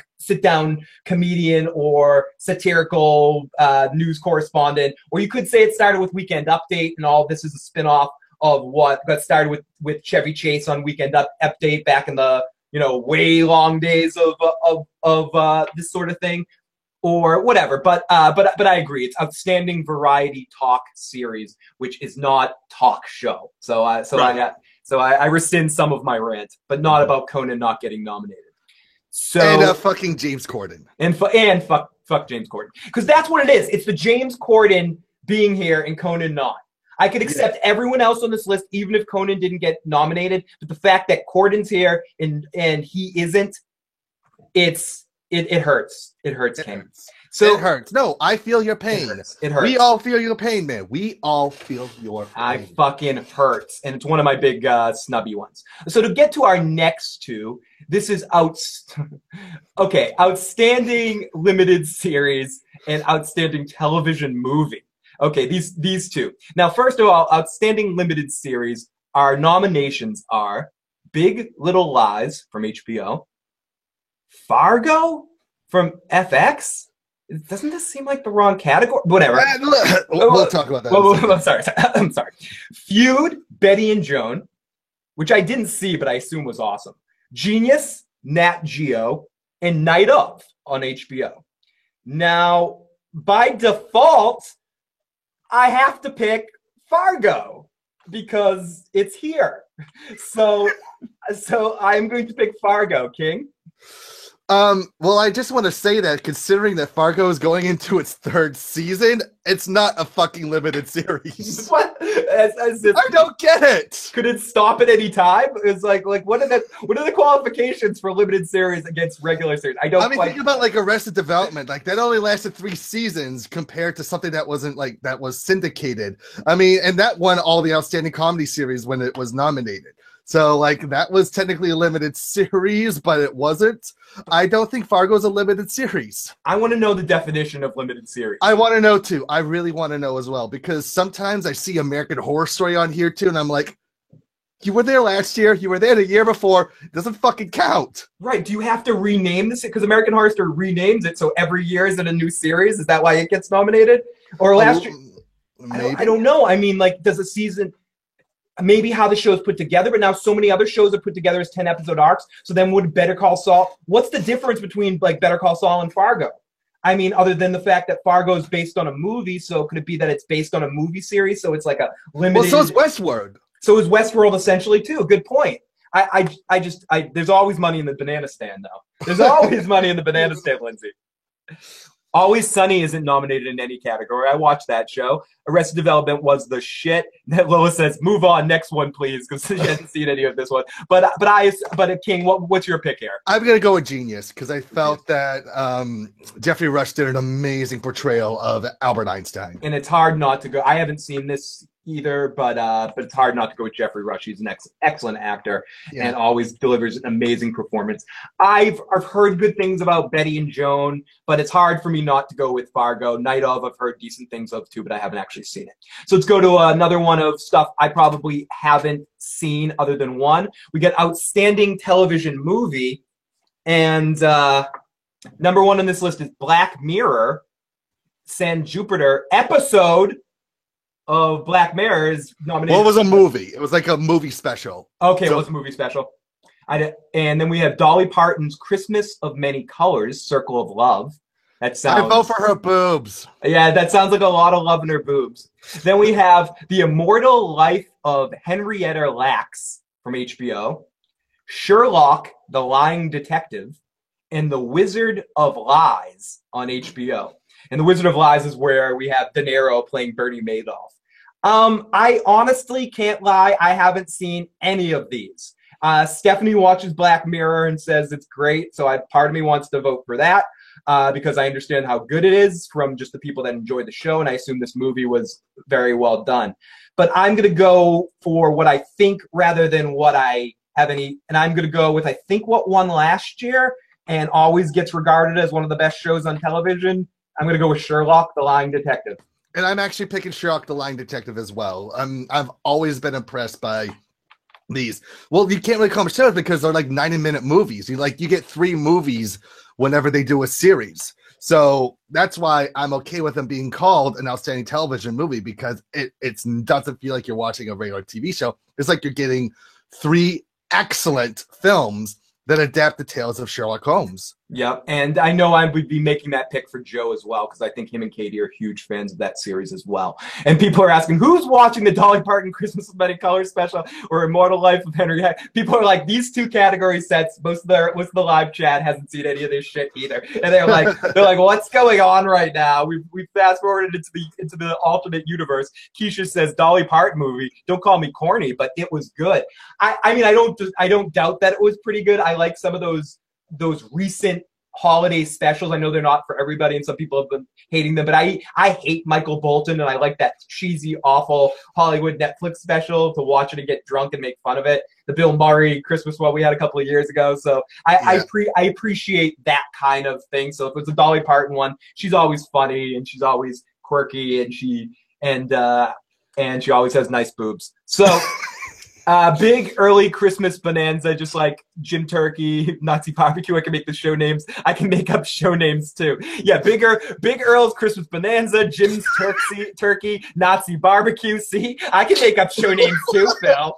comedian or satirical news correspondent, or you could say it started with Weekend Update, and all this is a spin-off of what got started with Chevy Chase on Weekend Update back in the way long days of this sort of thing, or whatever. But I agree, it's outstanding variety talk series, which is not talk show. So I rescind some of my rant, but not about Conan not getting nominated. So and fucking James Corden and fuck James Corden, because that's what it is. It's the James Corden being here and Conan not. I could accept everyone else on this list, even if Conan didn't get nominated. But the fact that Corden's here and he isn't, it hurts. It hurts, King. So it hurts. No, I feel your It pain. hurts. It hurts. We all feel your pain, man. We all feel your pain. I fucking hurts, and it's one of my big snubby ones. So to get to our next two, this is outstanding limited series and outstanding television movie. Okay, these two. Now, first of all, outstanding limited series. Our nominations are Big Little Lies from HBO, Fargo from FX. Doesn't this seem like the wrong category? Whatever. We'll talk about that. I'm sorry. Feud, Betty and Joan, which I didn't see, but I assume was awesome. Genius, Nat Geo, and Night Of on HBO. Now, by default, I have to pick Fargo because it's here. So I'm going to pick Fargo, King. Well, I just want to say that considering that Fargo is going into its 3rd season, it's not a fucking limited series. What? I don't get it. Could it stop at any time? It's like what are the qualifications for limited series against regular series? I don't. Think about like Arrested Development. Like that only lasted 3 seasons compared to something that wasn't like that was syndicated. I mean, and that won all the outstanding comedy series when it was nominated. So, like, that was technically a limited series, but it wasn't. I don't think Fargo's a limited series. I want to know the definition of limited series. I want to know, too. I really want to know as well, because sometimes I see American Horror Story on here, too, and I'm like, you were there last year, you were there the year before, it doesn't fucking count. Right. Do you have to rename this? Because American Horror Story renames it, so every year is it a new series? Is that why it gets nominated? Or last year? I don't know. I mean, like, does a season... Maybe how the show is put together, but now so many other shows are put together as 10-episode arcs. So then would Better Call Saul... What's the difference between, like, Better Call Saul and Fargo? I mean, other than the fact that Fargo is based on a movie, so could it be that it's based on a movie series, so it's like a limited... Well, so is Westworld. So is Westworld essentially, too. Good point. There's always money in the banana stand, though. There's always money in the banana stand, Lindsay. Always Sunny isn't nominated in any category. I watched that show. Arrested Development was the shit. That Lois says, "Move on, next one, please," because she hasn't seen any of this one. But King, what's your pick here? I'm gonna go with Genius because I felt that Jeffrey Rush did an amazing portrayal of Albert Einstein. And it's hard not to go. I haven't seen this either, but it's hard not to go with Jeffrey Rush. He's an excellent actor and always delivers an amazing performance. I've heard good things about Betty and Joan, but it's hard for me not to go with Fargo. Night Of, I've heard decent things of too, but I haven't actually seen it. So let's go to another one of stuff I probably haven't seen other than one. We get Outstanding Television Movie, and number one on this list is Black Mirror. San Jupiter episode of Black Mirror is nominated. Well, it was a movie. It was like a movie special. Okay, it was a movie special. And then we have Dolly Parton's Christmas of Many Colors, Circle of Love. That sounds... I vote for her boobs. Yeah, that sounds like a lot of love in her boobs. Then we have The Immortal Life of Henrietta Lacks from HBO, Sherlock, The Lying Detective, and The Wizard of Lies on HBO. And The Wizard of Lies is where we have De Niro playing Bernie Madoff. I honestly can't lie. I haven't seen any of these. Stephanie watches Black Mirror and says it's great, so part of me wants to vote for that because I understand how good it is from just the people that enjoy the show, and I assume this movie was very well done. But I'm going to go for what I think rather than what I have any, and I'm going to go with I think what won last year and always gets regarded as one of the best shows on television. I'm going to go with Sherlock, The Lying Detective. And I'm actually picking Sherlock, The Lying Detective as well. I've always been impressed by these. Well, you can't really call them shows because they're like 90-minute movies. You get 3 movies whenever they do a series. So that's why I'm okay with them being called an outstanding television movie because it doesn't feel like you're watching a regular TV show. It's like you're getting 3 excellent films that adapt the tales of Sherlock Holmes. Yep, and I know I would be making that pick for Joe as well because I think him and Katie are huge fans of that series as well. And people are asking, who's watching the Dolly Parton Christmas of Many Colors special or Immortal Life of Henry? People are like, these 2 category sets, most of the live chat hasn't seen any of this shit either. And they're like, what's going on right now? We fast forwarded into the alternate universe. Keisha says, Dolly Parton movie, don't call me corny, but it was good. I mean, I don't doubt that it was pretty good. I like some of those recent holiday specials. I know they're not for everybody, and some people have been hating them, but I hate Michael Bolton, and I like that cheesy, awful Hollywood Netflix special to watch it and get drunk and make fun of it. The Bill Murray Christmas one we had a couple of years ago. So I appreciate that kind of thing. So if it's a Dolly Parton one, she's always funny and she's always quirky, and she always has nice boobs. So. Big early Christmas bonanza, just like Jim Turkey, Nazi Barbecue. I can make the show names. I can make up show names too. Yeah, Big Earl's Christmas bonanza, Jim's Turkey, Nazi Barbecue. See, I can make up show names too, Phil.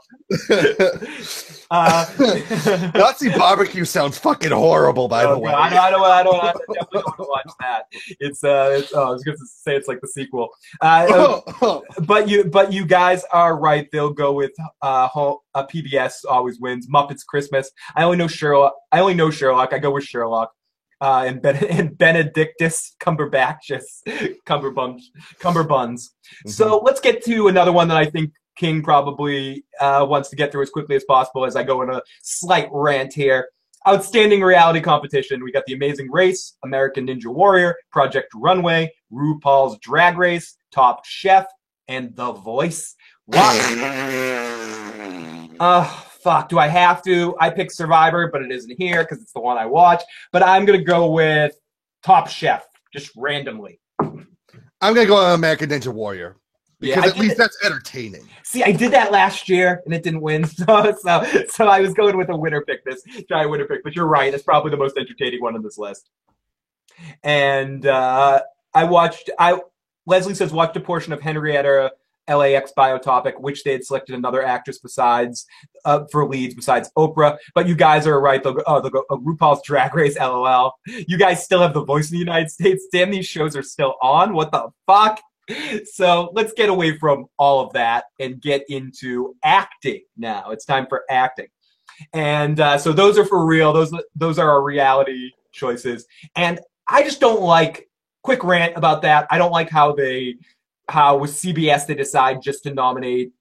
Nazi Barbecue sounds fucking horrible, by the way. I definitely don't want to watch that. I was going to say it's like the sequel. But you guys are right. They'll go with PBS always wins. Muppets Christmas. I only know Sherlock. I go with Sherlock. And Benedictus Cumberbatch's Cumberbuns. Mm-hmm. So let's get to another one that I think King probably wants to get through as quickly as possible as I go in a slight rant here. Outstanding reality competition. We got The Amazing Race, American Ninja Warrior, Project Runway, RuPaul's Drag Race, Top Chef, and The Voice. Wow. Fuck, do I have to? I picked Survivor, but it isn't here because it's the one I watch. But I'm going to go with Top Chef, just randomly. I'm going to go with American Ninja Warrior. Because at least that's entertaining. See, I did that last year, and it didn't win. So I was going with a winner pick this. Try a winner pick. But you're right. It's probably the most entertaining one on this list. And Leslie says, watched a portion of Henrietta LAX Biotopic, which they had selected another actress for leads besides Oprah. But you guys are right. They'll go RuPaul's Drag Race, LOL. You guys still have The Voice in the United States. Damn, these shows are still on. What the fuck? So let's get away from all of that and get into acting now. It's time for acting. And so those are for real. Those are our reality choices. And I just don't like, quick rant about that, I don't like how with CBS they decide just to nominate.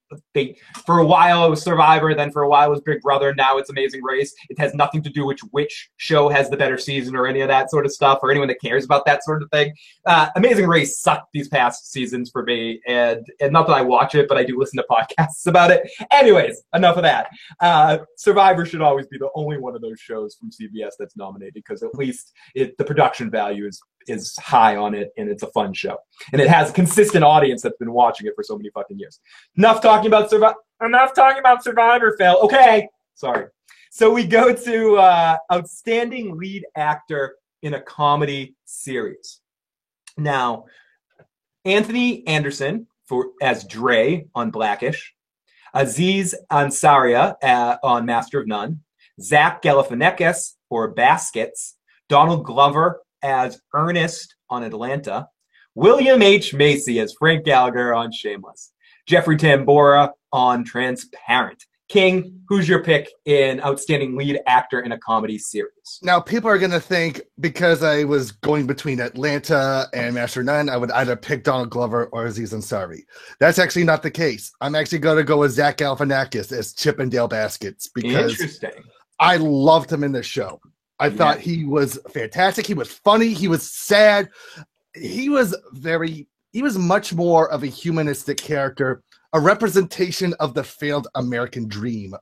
For a while it was Survivor, then for a while it was Big Brother, now it's Amazing Race. It has nothing to do with which show has the better season or any of that sort of stuff, or anyone that cares about that sort of thing. Amazing Race sucked these past seasons for me, and not that I watch it, but I do listen to podcasts about it. Anyways, enough of that. Survivor should always be the only one of those shows from CBS that's nominated, because at least the production value is high on it, and it's a fun show. And it has a consistent audience that's been watching it for so many fucking years. Enough talking about Survivor, Phil. Okay. Sorry. So we go to Outstanding Lead Actor in a Comedy Series. Now, Anthony Anderson as Dre on Blackish, Aziz Ansariya on Master of None, Zach Galifianakis for Baskets, Donald Glover as Ernest on Atlanta, William H. Macy as Frank Gallagher on Shameless, Jeffrey Tambora on Transparent. King, who's your pick in Outstanding Lead Actor in a Comedy Series? Now, people are going to think, because I was going between Atlanta and Master of None, I would either pick Donald Glover or Aziz Ansari. That's actually not the case. I'm actually going to go with Zach Galifianakis as Chip and Dale Baskets, because I loved him in this show. I thought he was fantastic. He was funny. He was sad. He was much more of a humanistic character, a representation of the failed American dream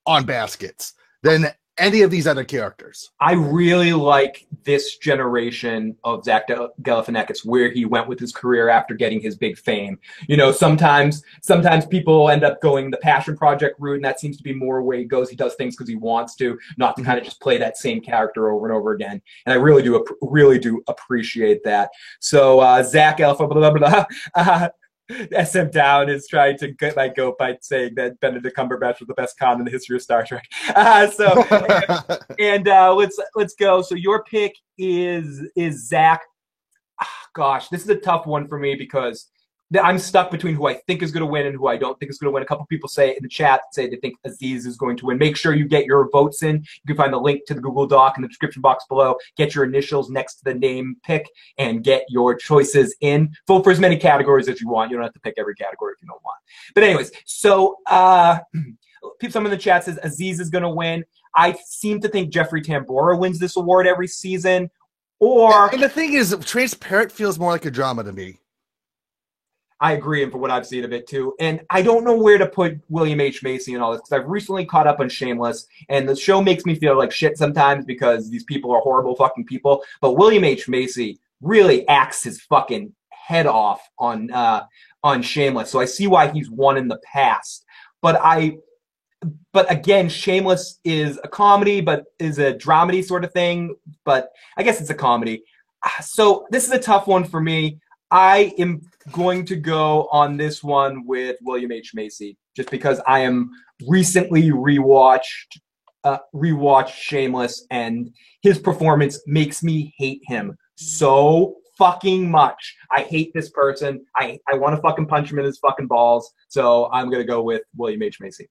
on Baskets than any of these other characters. I really like this generation of Zach Galifianakis, where he went with his career after getting his big fame. You know, sometimes people end up going the passion project route, and that seems to be more where he goes. He does things because he wants to, not to kind of just play that same character over and over again. And I really do appreciate that. So Zach Galifianakis, SM Down is trying to get my goat by saying that Benedict Cumberbatch was the best con in the history of Star Trek. Let's go. So your pick is Zach. Oh, gosh, this is a tough one for me, because I'm stuck between who I think is going to win and who I don't think is going to win. A couple people say in the chat they think Aziz is going to win. Make sure you get your votes in. You can find the link to the Google Doc in the description box below. Get your initials next to the name pick and get your choices in. Vote for as many categories as you want. You don't have to pick every category if you don't want. But anyways, so someone in the chat says Aziz is going to win. I seem to think Jeffrey Tambora wins this award every season. Or and the thing is, Transparent feels more like a drama to me. I agree, and for what I've seen of it too. And I don't know where to put William H. Macy and all this, because I've recently caught up on Shameless, and the show makes me feel like shit sometimes because these people are horrible fucking people. But William H. Macy really acts his fucking head off on Shameless, so I see why he's won in the past. But again, Shameless is a comedy, but is a dramedy sort of thing. But I guess it's a comedy. So this is a tough one for me. I am going to go on this one with William H. Macy, just because I am recently rewatched Shameless, and his performance makes me hate him so fucking much. I hate this person. I want to fucking punch him in his fucking balls. So I'm going to go with William H. Macy.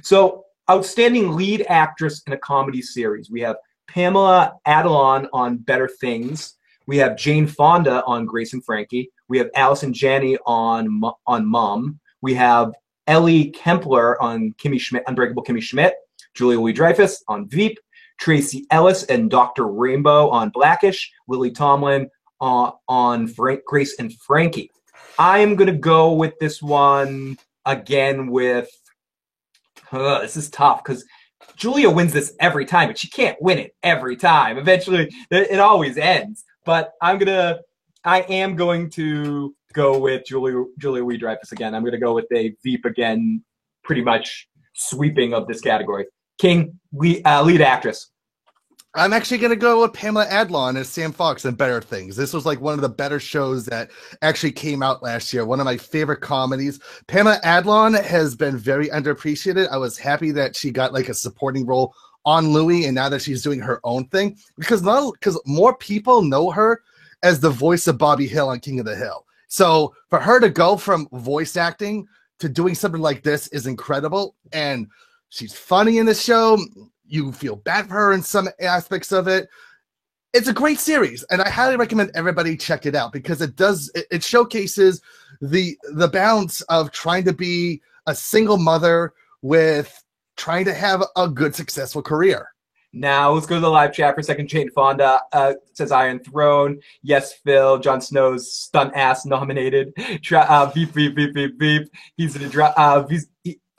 So outstanding lead actress in a comedy series. We have Pamela Adlon on Better Things. We have Jane Fonda on Grace and Frankie. We have Allison Janney on Mom. We have Ellie Kempler on Unbreakable Kimmy Schmidt. Julia Louis-Dreyfus on Veep. Tracy Ellis and Dr. Rainbow on Blackish. Lily Tomlin on Grace and Frankie. I am going to go with this one again with... this is tough because Julia wins this every time, but she can't win it every time. Eventually, it always ends. But I am going to go with Julia Louis-Dreyfus again. I'm going to go with a Veep again, pretty much sweeping of this category. King, lead actress. I'm actually going to go with Pamela Adlon as Sam Fox in Better Things. This was like one of the better shows that actually came out last year. One of my favorite comedies. Pamela Adlon has been very underappreciated. I was happy that she got like a supporting role on Louie, and now that she's doing her own thing, because more people know her as the voice of Bobby Hill on King of the Hill. So for her to go from voice acting to doing something like this is incredible. And she's funny in the show. You feel bad for her in some aspects of it. It's a great series, and I highly recommend everybody check it out because it showcases the balance of trying to be a single mother with trying to have a good, successful career. Now, let's go to the live chat for a second. Jane Fonda says Iron Throne. Yes, Phil. Jon Snow's stunt ass nominated. Veep, veep, veep, veep, veep.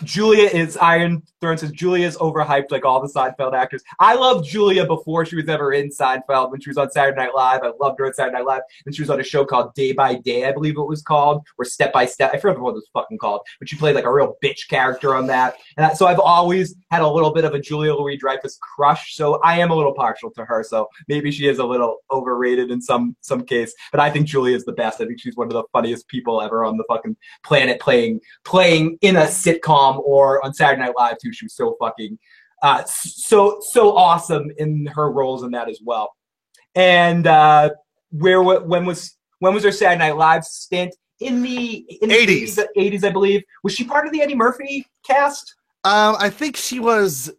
Julia is Iron Throne says Julia is overhyped like all the Seinfeld actors. I loved Julia before she was ever in Seinfeld. When she was on Saturday Night Live, I loved her on Saturday Night Live. And she was on a show called Day by Day, I believe it was called, or Step by Step. I forgot what it was fucking called. But she played like a real bitch character on that. And so I've always had a little bit of a Julia Louis-Dreyfus crush. So I am a little partial to her. So maybe she is a little overrated in some case. But I think Julia is the best. I think she's one of the funniest people ever on the fucking planet playing in a sitcom or on Saturday Night Live too. She was so fucking so awesome in her roles in that as well. And when was her Saturday Night Live stint? In the 80s, I believe. Was she part of the Eddie Murphy cast? I think she was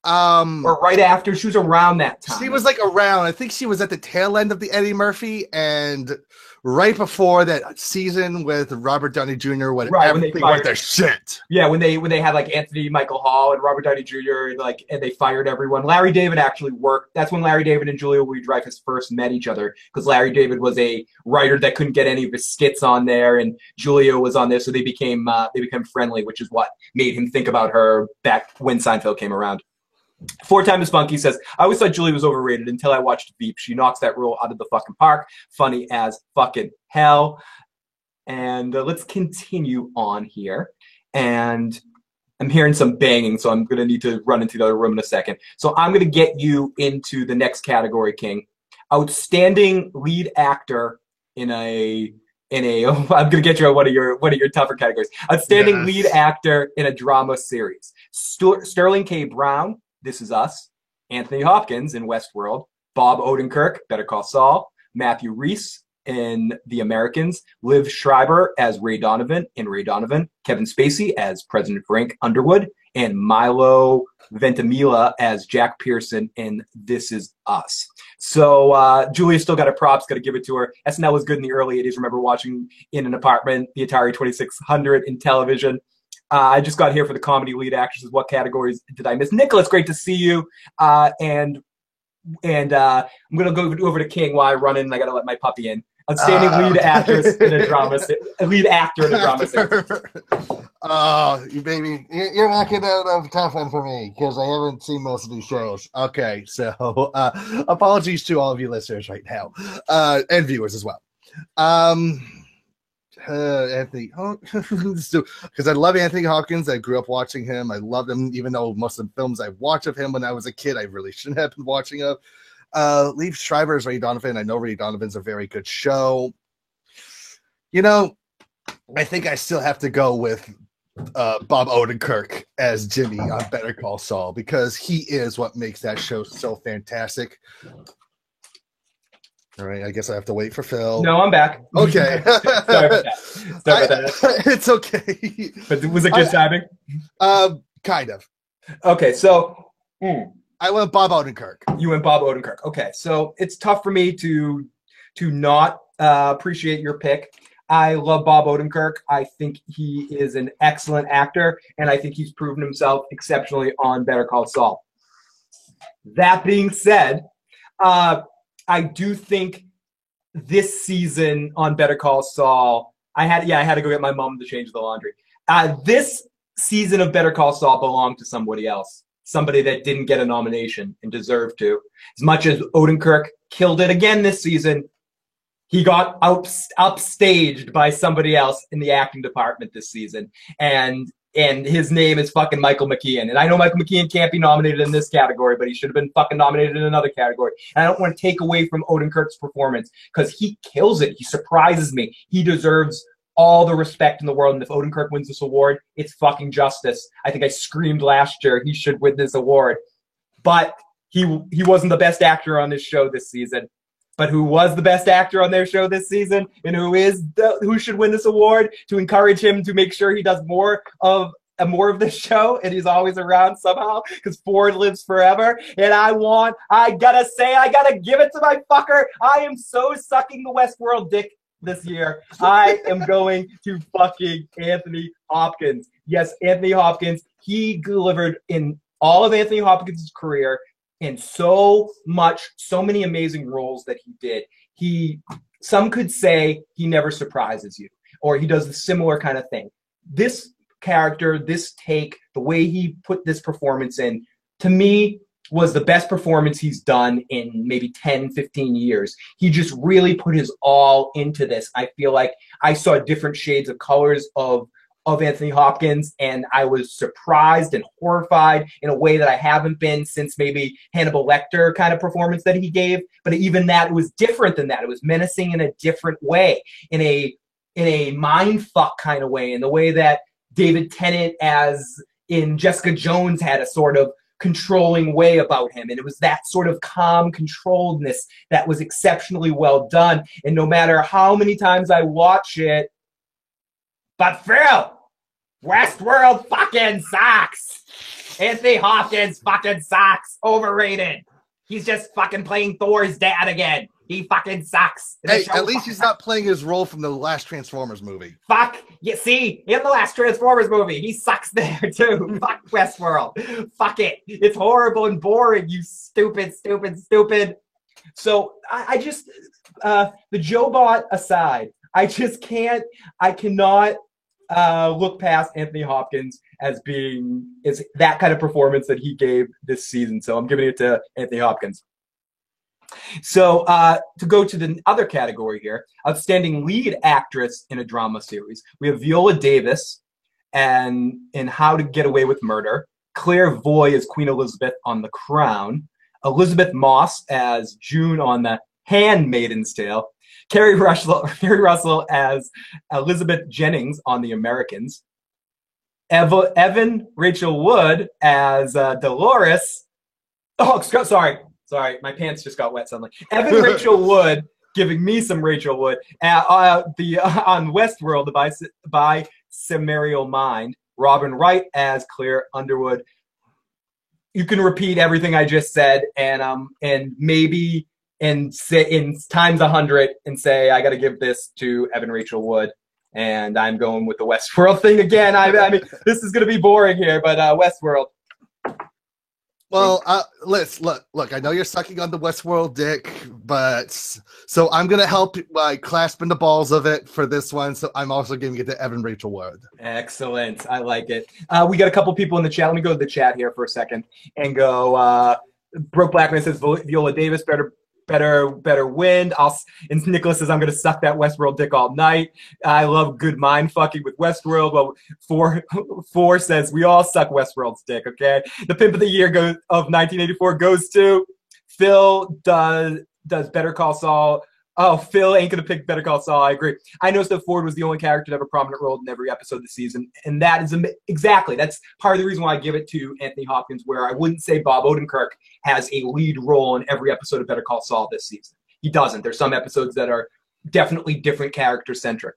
or right after. She was around that time. She was like around. I think she was at the tail end of the Eddie Murphy and right before that season with Robert Downey Jr. when everything went to shit. Yeah, when they had like Anthony Michael Hall and Robert Downey Jr. and they fired everyone. Larry David actually worked. That's when Larry David and Julia Louis-Dreyfus first met each other, because Larry David was a writer that couldn't get any of his skits on there, and Julia was on there, so they became friendly, which is what made him think about her back when Seinfeld came around. Four Times Funky says, I always thought Julie was overrated until I watched Veep. She knocks that role out of the fucking park. Funny as fucking hell. And let's continue on here. And I'm hearing some banging, so I'm going to need to run into the other room in a second. So I'm going to get you into the next category, King. Outstanding lead actor in a I'm going to get you on one of your tougher categories. Outstanding lead actor in a drama series. Sterling K. Brown, This Is Us. Anthony Hopkins in Westworld. Bob Odenkirk, Better Call Saul. Matthew Rhys in The Americans. Liv Schreiber as Ray Donovan in Ray Donovan. Kevin Spacey as President Frank Underwood. And Milo Ventimiglia as Jack Pearson in This Is Us. So Julia still got her props, got to give it to her. SNL was good in the early 80s. Remember watching in an apartment, the Atari 2600 in television. I just got here for the comedy lead actresses. What categories did I miss? Nicholas, great to see you. And I'm gonna go over to King while I run in. And I gotta let my puppy in. Outstanding lead actress in a drama, lead actor in a drama series. Oh, you baby, you're knocking out of tough one for me because I haven't seen most of these shows. Okay, so apologies to all of you listeners right now, and viewers as well. Anthony, because I love Anthony Hopkins. I grew up watching him. I love him, even though most of the films I watched of him when I was a kid, I really shouldn't have been watching of. Liev Schreiber is Ray Donovan. I know Ray Donovan's a very good show. You know, I think I still have to go with Bob Odenkirk as Jimmy on Better Call Saul because he is what makes that show so fantastic. All right, I guess I have to wait for Phil. No, I'm back. Okay. Sorry about that. It's okay. But was it good timing? Kind of. Okay, so I went Bob Odenkirk. You went Bob Odenkirk. Okay, so it's tough for me to not appreciate your pick. I love Bob Odenkirk. I think he is an excellent actor, and I think he's proven himself exceptionally on Better Call Saul. That being said, I do think this season on Better Call Saul, I had to go get my mom to change the laundry. This season of Better Call Saul belonged to somebody else, somebody that didn't get a nomination and deserved to. As much as Odenkirk killed it again this season, he got upstaged by somebody else in the acting department this season. And his name is fucking Michael McKean. And I know Michael McKean can't be nominated in this category, but he should have been fucking nominated in another category. And I don't want to take away from Odenkirk's performance because he kills it. He surprises me. He deserves all the respect in the world. And if Odenkirk wins this award, it's fucking justice. I think I screamed last year he should win this award. But he wasn't the best actor on this show this season. But who was the best actor on their show this season, and who should win this award to encourage him to make sure he does more of this show, and he's always around somehow because Ford lives forever. And I gotta give it to my fucker. I am so sucking the Westworld dick this year. I am going to fucking Anthony Hopkins. Yes, Anthony Hopkins. He delivered in all of Anthony Hopkins' career. And so many amazing roles that he did. Some could say he never surprises you, or he does a similar kind of thing. This character, this take, the way he put this performance in, to me, was the best performance he's done in maybe 10, 15 years. He just really put his all into this. I feel like I saw different shades of colors of Anthony Hopkins, and I was surprised and horrified in a way that I haven't been since maybe Hannibal Lecter kind of performance that he gave. But even that was different than that. It was menacing in a different way, in a mind fuck kind of way, in the way that David Tennant as in Jessica Jones had a sort of controlling way about him. And it was that sort of calm controlledness that was exceptionally well done. And no matter how many times I watch it, but Phil, Westworld fucking sucks. Anthony Hopkins fucking sucks. Overrated. He's just fucking playing Thor's dad again. He fucking sucks. Hey, at least he's not playing his role from the last Transformers movie. Fuck. You see, in the last Transformers movie, he sucks there too. Fuck Westworld. Fuck it. It's horrible and boring, you stupid. So I just, the Joe Bot aside, I cannot look past Anthony Hopkins as that kind of performance that he gave this season. So I'm giving it to Anthony Hopkins. So to go to the other category here, outstanding lead actress in a drama series, we have Viola Davis in How to Get Away with Murder, Claire Foy as Queen Elizabeth on The Crown, Elizabeth Moss as June on The Handmaid's Tale, Kerry Russell as Elizabeth Jennings on The Americans, Evan Rachel Wood as Dolores. Oh, sorry, my pants just got wet suddenly. Evan Rachel Wood, giving me some Rachel Wood on Westworld by Sumerial Mind. Robin Wright as Claire Underwood. You can repeat everything I just said, and maybe. And say in times 100 and say I got to give this to Evan Rachel Wood, And I'm going with the Westworld thing again. I mean, this is going to be boring here, but Westworld. Well, let's look. I know you're sucking on the Westworld dick, but so I'm gonna help by clasping the balls of it for this one. So I'm also giving it to Evan Rachel Wood. Excellent, I like it. We got a couple people in the chat. Let me go to the chat here for a second and go. Brooke Blackman says Viola Davis better win. And Nicholas says I'm gonna suck that Westworld dick all night. I love good mind fucking with Westworld. Well, four says we all suck Westworld's dick. Okay, the pimp of the year of 1984 goes to Phil. Does Better Call Saul? Oh, Phil ain't gonna pick Better Call Saul. I agree. I noticed that Ford was the only character to have a prominent role in every episode of the season, and that is exactly that's part of the reason why I give it to Anthony Hopkins. Where I wouldn't say Bob Odenkirk has a lead role in every episode of Better Call Saul this season. He doesn't. There's some episodes that are definitely different character centric,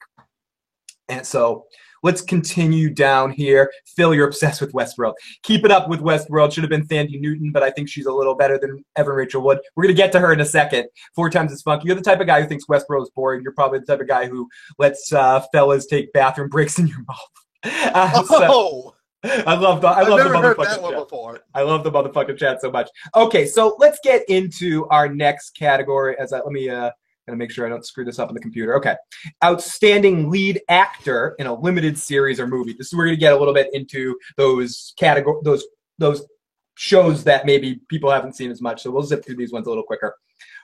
and so. Let's continue down here. Phil, you're obsessed with Westworld. Keep it up with Westworld. Should have been Thandie Newton, but I think she's a little better than Evan Rachel Wood. We're going to get to her in a second. 4 times as funky. You're the type of guy who thinks Westworld is boring. You're probably the type of guy who lets fellas take bathroom breaks in your mouth. Oh! I love the motherfucking chat. Before. I love the motherfucking chat so much. Okay, so let's get into our next category. Let me Gonna make sure I don't screw this up on the computer. Okay. Outstanding lead actor in a limited series or movie. This is where we're gonna get a little bit into those those shows that maybe people haven't seen as much. So we'll zip through these ones a little quicker.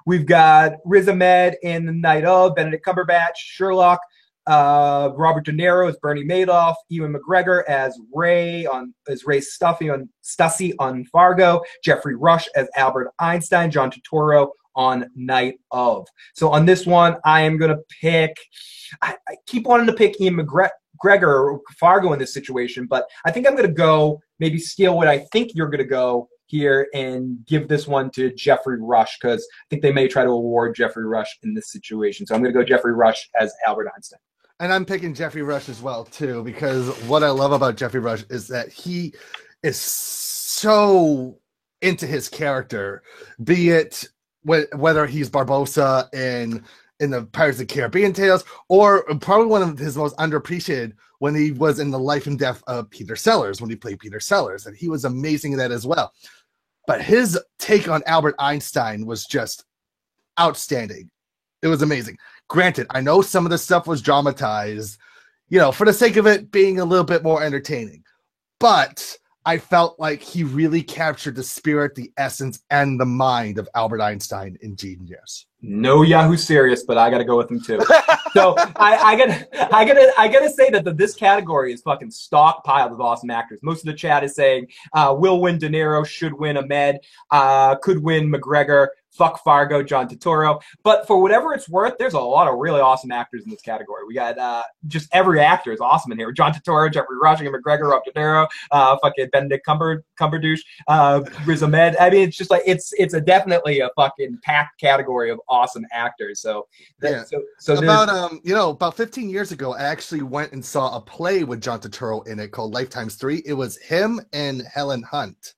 We've got Riz Ahmed in The Night Of, Benedict Cumberbatch, Sherlock, Robert De Niro as Bernie Madoff, Ewan McGregor as Ray Stussy on Fargo, Jeffrey Rush as Albert Einstein, John Turturro on Night Of. So on this one, I am going to pick, I keep wanting to pick Ian McGregor or Fargo in this situation, but I think I'm going to go, maybe steal what I think you're going to go here and give this one to Jeffrey Rush, because I think they may try to award Jeffrey Rush in this situation. So I'm going to go Jeffrey Rush as Albert Einstein. And I'm picking Jeffrey Rush as well, too, because what I love about Jeffrey Rush is that he is so into his character, be it whether he's Barbossa in the Pirates of the Caribbean tales, or probably one of his most underappreciated when he was in The Life and Death of Peter Sellers, when he played Peter Sellers, and he was amazing in that as well. But his take on Albert Einstein was just outstanding. It was amazing. Granted, I know some of the stuff was dramatized, for the sake of it being a little bit more entertaining, but I felt like he really captured the spirit, the essence, and the mind of Albert Einstein in Genius. No Yahoo Serious, but I got to go with him too. So I gotta say that this category is fucking stockpiled with awesome actors. Most of the chat is saying will win De Niro, should win Ahmed, could win McGregor. Fuck Fargo, John Turturro. But for whatever it's worth, there's a lot of really awesome actors in this category. We got just every actor is awesome in here. John Turturro, Jeffrey Rush, McGregor, Rob De Niro, fucking Benedict Cumberbatch, Riz Ahmed. I mean, it's just like it's definitely a fucking packed category of awesome actors. So yeah. So about 15 years ago, I actually went and saw a play with John Turturro in it called Lifetimes 3. It was him and Helen Hunt,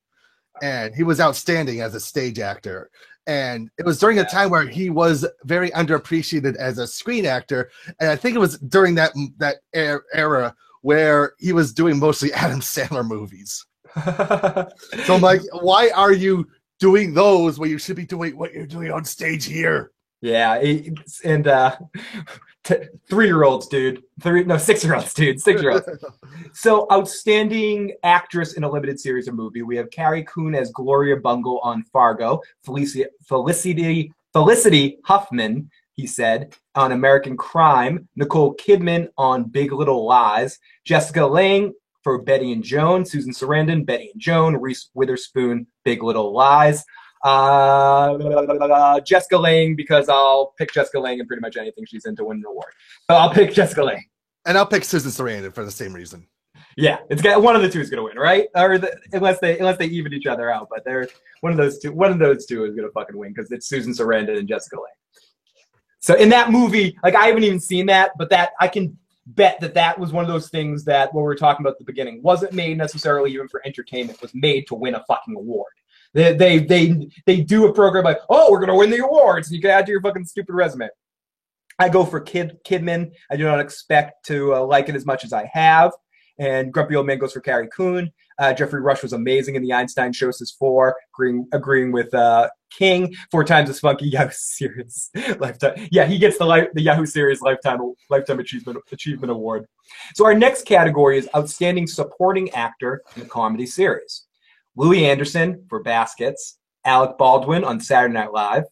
and he was outstanding as a stage actor. And it was during a time where he was very underappreciated as a screen actor. And I think it was during that era where he was doing mostly Adam Sandler movies. So I'm like, why are you doing those when you should be doing what you're doing on stage here? Yeah, and 3-year-olds, dude. 6-year-olds, dude. 6-year-olds. So, outstanding actress in a limited series or movie. We have Carrie Coon as Gloria Bungle on Fargo. Felicity Huffman, he said, on American Crime. Nicole Kidman on Big Little Lies. Jessica Lange for Betty and Joan. Susan Sarandon, Betty and Joan. Reese Witherspoon, Big Little Lies. Jessica Lange, because I'll pick Jessica Lange in pretty much anything she's in to win an award. So I'll pick Jessica Lange. And I'll pick Susan Sarandon for the same reason. Yeah, it's got one of the two is gonna win, right? Or unless they even each other out, but they're one of those two is gonna fucking win because it's Susan Sarandon and Jessica Lange. So in that movie, like I haven't even seen that, but that I can bet that was one of those things that what we were talking about at the beginning wasn't made necessarily even for entertainment, was made to win a fucking award. They do a program like, oh, we're gonna win the awards, and you can add to your fucking stupid resume. I go for Kidman. I do not expect to like it as much as I have. And Grumpy Old Man goes for Carrie Coon. Jeffrey Rush was amazing in the Einstein Shows as 4, agreeing with King. 4 times as funky Yahoo Series lifetime. Yeah, he gets the Yahoo Series lifetime achievement award. So our next category is Outstanding Supporting Actor in a Comedy Series. Louis Anderson for Baskets. Alec Baldwin on Saturday Night Live.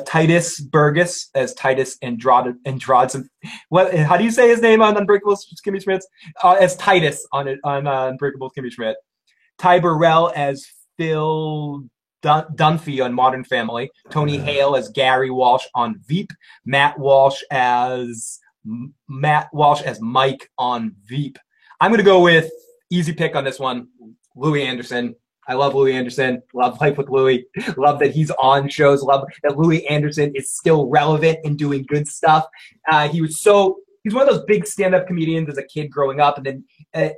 Titus Burgess as Titus Androdson. What? How do you say his name on Unbreakable Kimmy Schmidt? As Titus on Unbreakable Kimmy Schmidt. Ty Burrell as Phil Dunphy on Modern Family. Tony Hale as Gary Walsh on Veep. Matt Walsh as Mike on Veep. I'm gonna go with easy pick on this one. Louis Anderson. I love Louis Anderson. Love Life with Louis. Love that he's on shows. Love that Louis Anderson is still relevant and doing good stuff. He's one of those big stand-up comedians as a kid growing up, and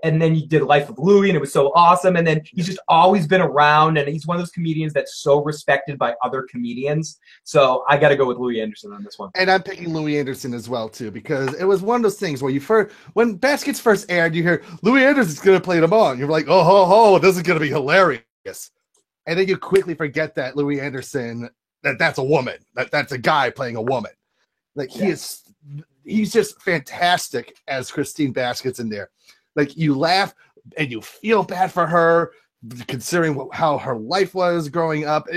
then he did Life with Louis, and it was so awesome. And then he's just always been around, and he's one of those comedians that's so respected by other comedians. So I got to go with Louis Anderson on this one. And I'm picking Louis Anderson as well too, because it was one of those things where when Baskets first aired, you hear Louis Anderson's going to play them on. You're like, oh, this is going to be hilarious. And then you quickly forget that Louis Anderson, that's a woman, that's a guy playing a woman. Like he's just fantastic as Christine Baskets in there. Like you laugh and you feel bad for her, considering how her life was growing up.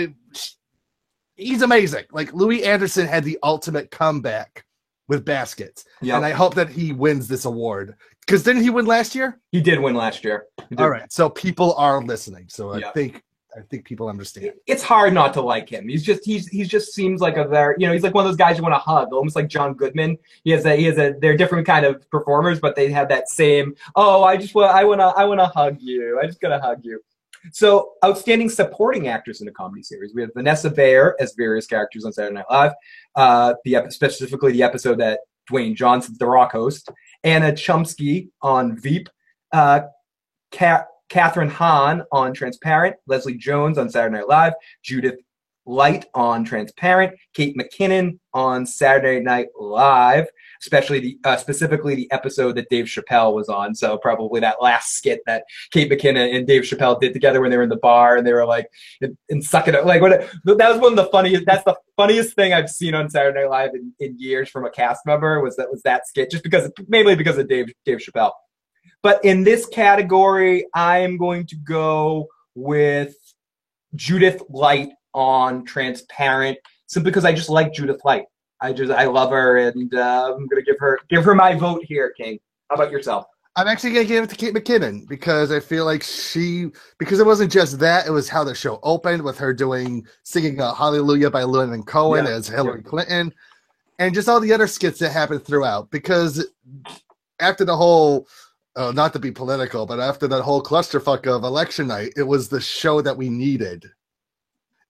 He's amazing. Like Louis Anderson had the ultimate comeback with Baskets. Yep. And I hope that he wins this award. Because didn't he win last year? He did win last year. All right. So people are listening. So I think people understand. It's hard not to like him. He just seems like he's like one of those guys you want to hug, almost like John Goodman. They're different kind of performers, but they have that same, I want to hug you. I just got to hug you. So, outstanding supporting actors in a comedy series. We have Vanessa Bayer as various characters on Saturday Night Live, specifically the episode that Dwayne Johnson's The Rock host. Anna Chomsky on Veep. Catherine Hahn on Transparent. Leslie Jones on Saturday Night Live. Judith Light on Transparent. Kate McKinnon on Saturday Night Live, specifically the episode that Dave Chappelle was on. So probably that last skit that Kate McKinnon and Dave Chappelle did together when they were in the bar and they were like, and sucking it. Like that was one of the funniest. That's the funniest thing I've seen on Saturday Night Live in years from a cast member was that skit, just mainly because of Dave Chappelle. But in this category, I am going to go with Judith Light on Transparent, simply because I just like Judith Light. I love her, and I'm gonna give her my vote here, King. How about yourself? I'm actually gonna give it to Kate McKinnon because I feel like because it wasn't just that, it was how the show opened with her singing Hallelujah by Leonard Cohen as Hillary Clinton, and just all the other skits that happened throughout. Because after the whole, not to be political, but after that whole clusterfuck of election night, it was the show that we needed.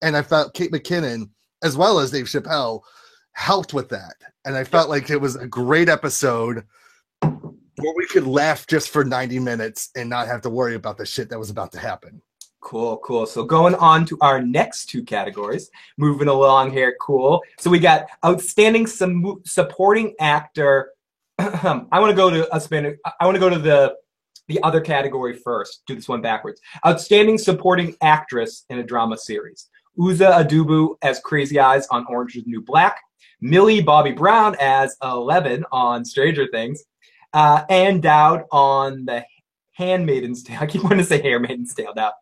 And I felt Kate McKinnon, as well as Dave Chappelle, helped with that. And I felt like it was a great episode where we could laugh just for 90 minutes and not have to worry about the shit that was about to happen. Cool. So going on to our next two categories, moving along here. Cool. So we got Outstanding Supporting Actor. I want to go to the other category first. Do this one backwards. Outstanding Supporting Actress in a Drama Series. Uza Adubu as Crazy Eyes on Orange is the New Black. Millie Bobby Brown as Eleven on Stranger Things. Ann Dowd on The Handmaid's Tale. I keep wanting to say Handmaid's Tale now.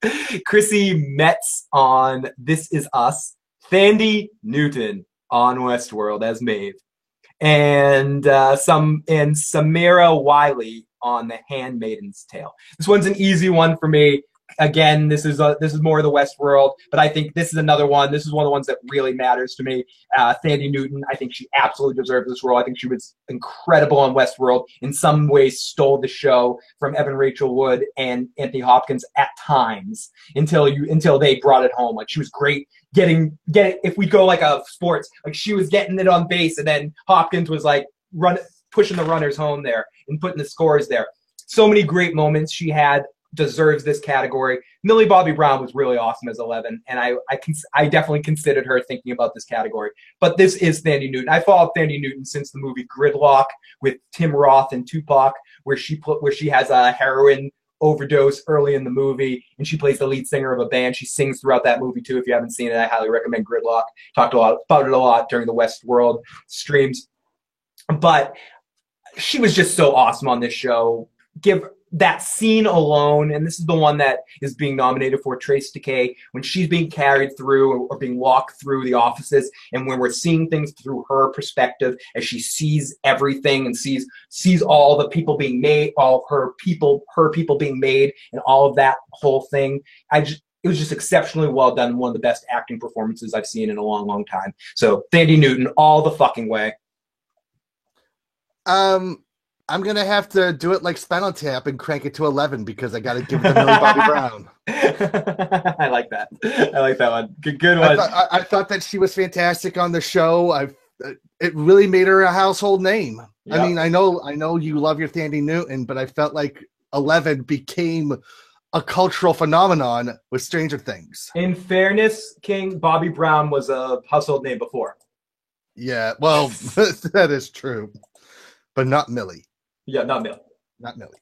Chrissy Metz on This Is Us. Thandie Newton on Westworld as Maeve. And Samira Wiley on The Handmaid's Tale. This one's an easy one for me. Again, this is more of the Westworld, but I think this is another one. This is one of the ones that really matters to me. Thandie Newton, I think she absolutely deserves this role. I think she was incredible on Westworld. In some ways, stole the show from Evan Rachel Wood and Anthony Hopkins at times until they brought it home. Like she was great getting if we go like a sports, like she was getting it on base, and then Hopkins was like pushing the runners home there and putting the scores there. So many great moments she had deserves this category. Millie Bobby Brown was really awesome as 11, and I definitely considered her thinking about this category. But this is Thandie Newton. I followed Thandie Newton since the movie Gridlock with Tim Roth and Tupac, where she has a heroin overdose early in the movie, and she plays the lead singer of a band. She sings throughout that movie too. If you haven't seen it, I highly recommend Gridlock. Talked about it a lot during the Westworld streams. But she was just so awesome on this show. Give that scene alone, and this is the one that is being nominated for Trace Decay, when she's being carried through or being walked through the offices, and when we're seeing things through her perspective as she sees everything and sees all the people being made, all her people being made, and all of that whole thing. It was just exceptionally well done, one of the best acting performances I've seen in a long, long time. So Thandie Newton all the fucking way. I'm going to have to do it like Spinal Tap and crank it to 11 because I got to give the Millie Bobby Brown. I like that. I like that one. Good one. I thought that she was fantastic on the show. It really made her a household name. Yep. I mean, I know you love your Thandie Newton, but I felt like 11 became a cultural phenomenon with Stranger Things. In fairness, King, Bobby Brown was a household name before. Yeah, well, that is true. But not Millie. Yeah, not Millie. Not Millie.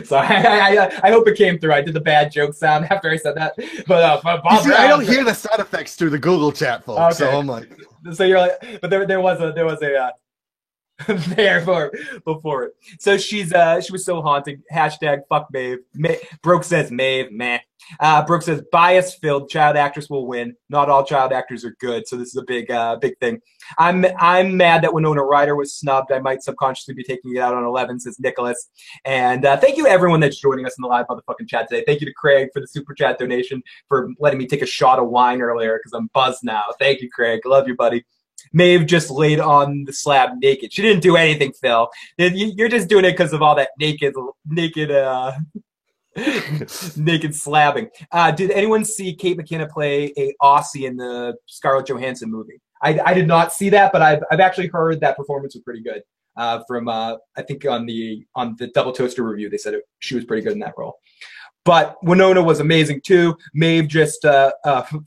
So I hope it came through. I did the bad joke sound after I said that. But Bob Brown, I don't hear the sound effects through the Google chat, folks. Okay. So I'm like, so you're like, but there was a there before it. So she was so haunting. Hashtag fuck Maeve. Broke says Maeve. Meh. Brooke says bias-filled child actress will win. Not all child actors are good, so this is a big thing. I'm mad that Winona Ryder was snubbed. I might subconsciously be taking it out on 11, says Nicholas. And thank you everyone that's joining us in the live motherfucking chat today. Thank you to Craig for the super chat donation, for letting me take a shot of wine earlier because I'm buzzed now. Thank you, Craig. Love you, buddy. Maeve just laid on the slab naked. She didn't do anything, Phil. You're just doing it because of all that naked slabbing. Did anyone see Kate McKinnon play a Aussie in the Scarlett Johansson movie? I did not see that, but I've actually heard that performance was pretty good. From I think on the Double Toaster review, they said she was pretty good in that role. But Winona was amazing too. Maeve just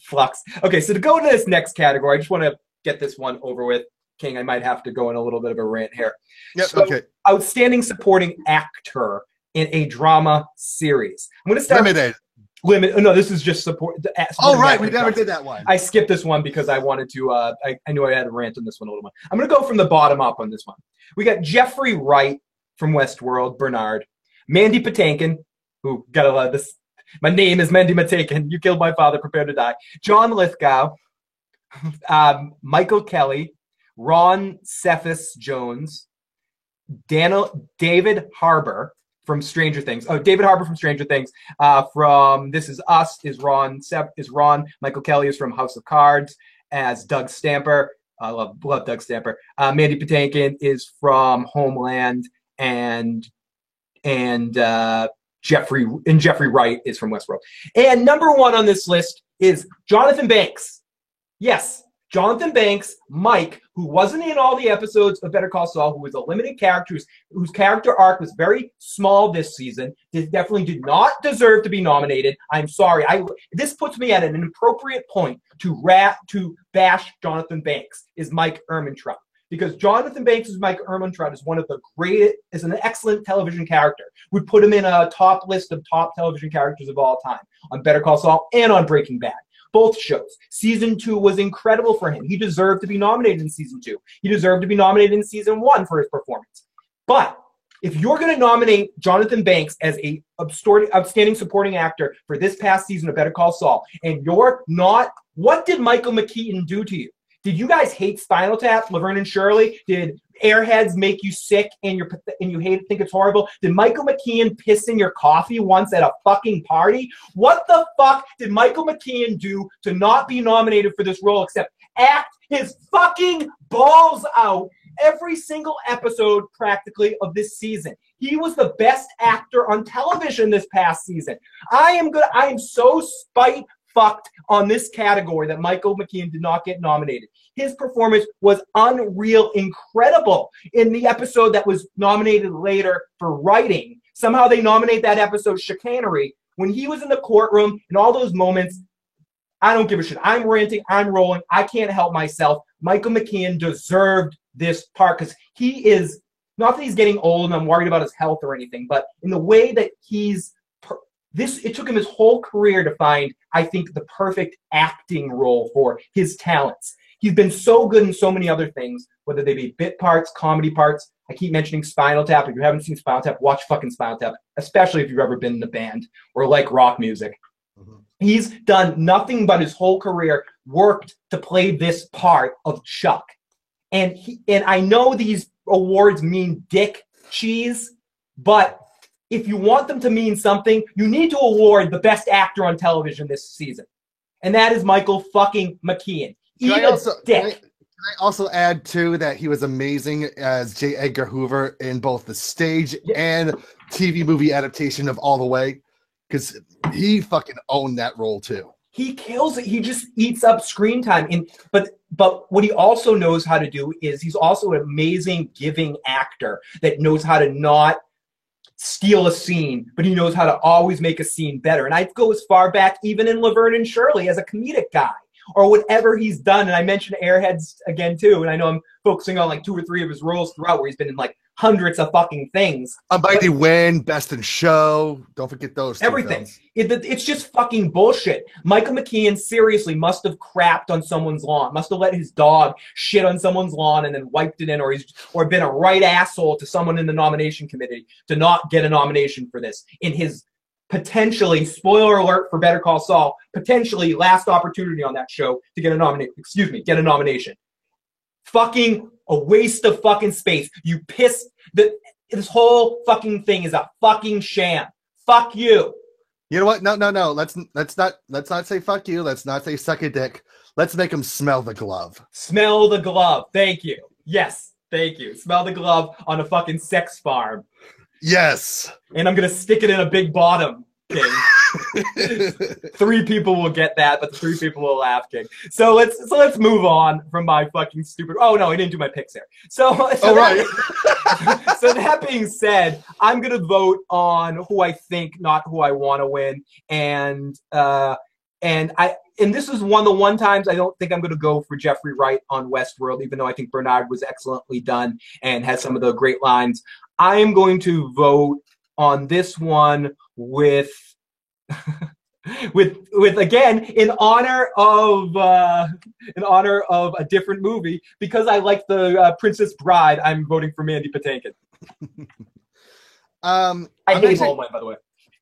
flux. Okay, so to go to this next category, I just want to get this one over with. King, I might have to go in a little bit of a rant here. Yep, so, okay. Outstanding supporting actor in a drama series. I'm going to start limited. No, this is just support. Oh, right. We never did that one. I skipped this one because I wanted to. I knew I had a rant on this one a little bit. I'm going to go from the bottom up on this one. We got Jeffrey Wright from Westworld, Bernard. Mandy Patinkin, who got a lot of this. My name is Mandy Patinkin. You killed my father. Prepare to die. John Lithgow. Michael Kelly. Ron Cephas Jones. David Harbour from Stranger Things. Oh, David Harbour from Stranger Things. From This Is Us is Ron. Michael Kelly is from House of Cards as Doug Stamper. I love Doug Stamper. Mandy Patinkin is from Homeland, and Jeffrey Wright is from Westworld. And number one on this list is Jonathan Banks. Yes, Jonathan Banks, Mike, who wasn't in all the episodes of Better Call Saul, who was a limited character, whose character arc was very small this season, definitely did not deserve to be nominated. I'm sorry. This puts me at an inappropriate point to bash Jonathan Banks, is Mike Ehrmantraut. Because Jonathan Banks as Mike Ehrmantraut is an excellent television character. We put him in a top list of top television characters of all time on Better Call Saul and on Breaking Bad. Both shows. Season 2 was incredible for him. He deserved to be nominated in Season 2. He deserved to be nominated in Season 1 for his performance. But if you're going to nominate Jonathan Banks as a outstanding supporting actor for this past season of Better Call Saul, and you're not, what did Michael McKean do to you? Did you guys hate Spinal Tap, Laverne and Shirley? Did Airheads make you sick and you hate it, think it's horrible? Did Michael McKean piss in your coffee once at a fucking party? What the fuck did Michael McKean do to not be nominated for this role except act his fucking balls out every single episode practically of this season? He was the best actor on television this past season. I am so fucked on this category that Michael McKean did not get nominated. His performance was unreal, incredible in the episode that was nominated later for writing. Somehow they nominate that episode Chicanery. When he was in the courtroom in all those moments, I don't give a shit. I'm ranting. I'm rolling. I can't help myself. Michael McKean deserved this part because he is, not that he's getting old and I'm worried about his health or anything, but in the way that it took him his whole career to find, I think, the perfect acting role for his talents. He's been so good in so many other things, whether they be bit parts, comedy parts. I keep mentioning Spinal Tap. If you haven't seen Spinal Tap, watch fucking Spinal Tap, especially if you've ever been in a band or like rock music. Mm-hmm. He's done nothing but his whole career worked to play this part of Chuck. And I know these awards mean dick cheese, but if you want them to mean something, you need to award the best actor on television this season. And that is Michael fucking McKean. Can I also add, too, that he was amazing as J. Edgar Hoover in both the stage and TV movie adaptation of All the Way? Because he fucking owned that role, too. He kills it. He just eats up screen time. But what he also knows how to do is he's also an amazing giving actor that knows how to not steal a scene, but he knows how to always make a scene better. And I'd go as far back even in Laverne and Shirley as a comedic guy or whatever he's done. And I mentioned Airheads again, too. And I know I'm focusing on like 2 or 3 of his roles throughout where he's been in like hundreds of fucking things. A Mighty Wind, Best in Show. Don't forget those. Everything. It's just fucking bullshit. Michael McKean seriously must have crapped on someone's lawn, must have let his dog shit on someone's lawn and then wiped it in, or been a right asshole to someone in the nomination committee to not get a nomination for this. In his potentially, spoiler alert for Better Call Saul, potentially last opportunity on that show to get a nomination. Fucking a waste of fucking space. You pissed. This whole fucking thing is a fucking sham. Fuck you. You know what? No. Let's not say fuck you. Let's not say suck a dick. Let's make him smell the glove. Smell the glove. Thank you. Yes. Thank you. Smell the glove on a fucking sex farm. Yes. And I'm gonna stick it in a big bottom, King. 3 people will get that, but the 3 people will laugh, King. So let's move on from my fucking stupid. Oh no, I didn't do my picks there. Right. So that being said, I'm gonna vote on who I think, not who I want to win, and this is one of the one times I don't think I'm going to go for Jeffrey Wright on Westworld, even though I think Bernard was excellently done and has some of the great lines. I am going to vote on this one with again in honor of a different movie because I like the Princess Bride. I'm voting for Mandy Patinkin. I hate Homeland, by the way.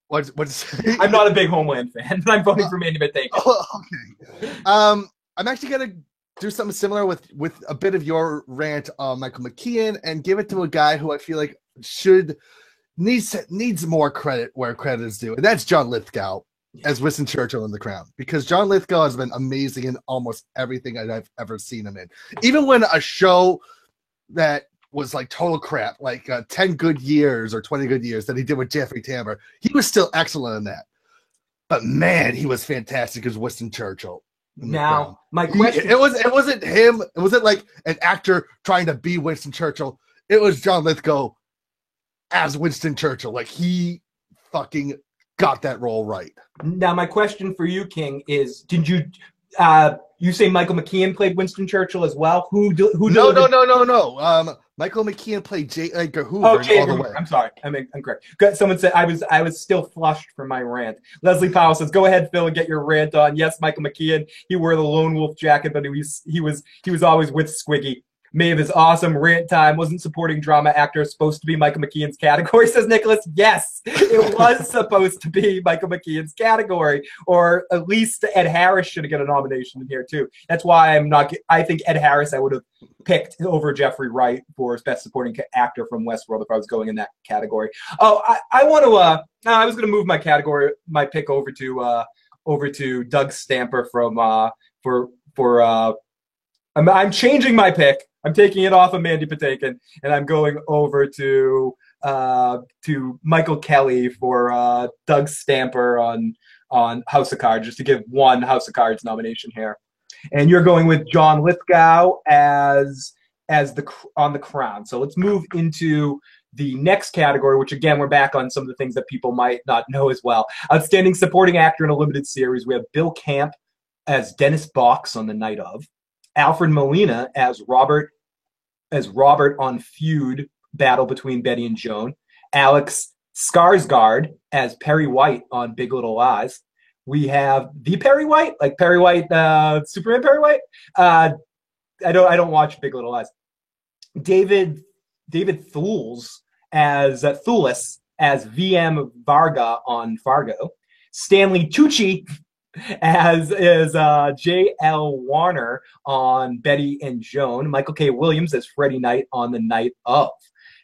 What's I'm not a big Homeland fan, but I'm voting for Mandy Patinkin. Oh, okay. I'm actually gonna do something similar with a bit of your rant on Michael McKean and give it to a guy who I feel like needs more credit where credit is due, and that's John Lithgow as Winston Churchill in The Crown, because John Lithgow has been amazing in almost everything I've ever seen him in. Even when a show that was like total crap, like 10 Good Years or 20 Good Years that he did with Jeffrey Tambor, he was still excellent in that. But man, he was fantastic as Winston Churchill. Now, my question... It wasn't him. It wasn't like an actor trying to be Winston Churchill. It was John Lithgow as Winston Churchill. Like, he fucking got that role right. Now, my question for you, King, is did you... you say Michael McKean played Winston Churchill as well? No. Michael McKean played J. Edgar Hoover in All the Way. I'm sorry. I'm correct. Someone said I was still flushed from my rant. Leslie Powell says, "Go ahead, Phil, and get your rant on." Yes, Michael McKean. He wore the lone wolf jacket, but he was always with Squiggy. Maeve is awesome. Rant time. Wasn't supporting drama actor supposed to be Michael McKean's category, says Nicholas. Yes, it was supposed to be Michael McKean's category, or at least Ed Harris should get a nomination in here too. That's why I think Ed Harris I would have picked over Jeffrey Wright for best supporting actor from Westworld if I was going in that category. Oh, I want to. I was going to move my pick over to Doug Stamper from I'm changing my pick. I'm taking it off of Mandy Patinkin, and I'm going over to Michael Kelly for Doug Stamper on House of Cards, just to give one House of Cards nomination here. And you're going with John Lithgow as on The Crown. So let's move into the next category, which again, we're back on some of the things that people might not know as well. Outstanding Supporting Actor in a Limited Series. We have Bill Camp as Dennis Box on The Night Of. Alfred Molina as Robert on Feud, battle between Betty and Joan. Alex Skarsgård as Perry White on Big Little Lies. We have the Perry White, like Perry White, Superman Perry White. I don't watch Big Little Lies. David Thewlis as VM Varga on Fargo. Stanley Tucci as is J.L. Warner on Betty and Joan. Michael K. Williams as Freddie Knight on The Night Of.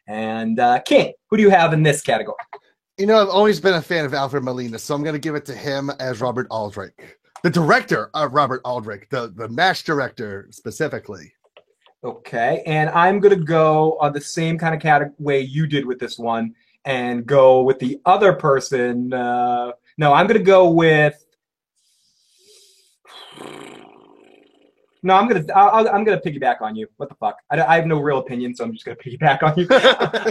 And King, who do you have in this category? You know, I've always been a fan of Alfred Molina, so I'm going to give it to him as Robert Aldrich. The director of Robert Aldrich, the MASH director specifically. Okay, and I'm going to go on the same kind of way you did with this one and go with the other person. No, I'm going to go with... No, I'm gonna piggyback on you. What the fuck? I have no real opinion, so I'm just gonna piggyback on you.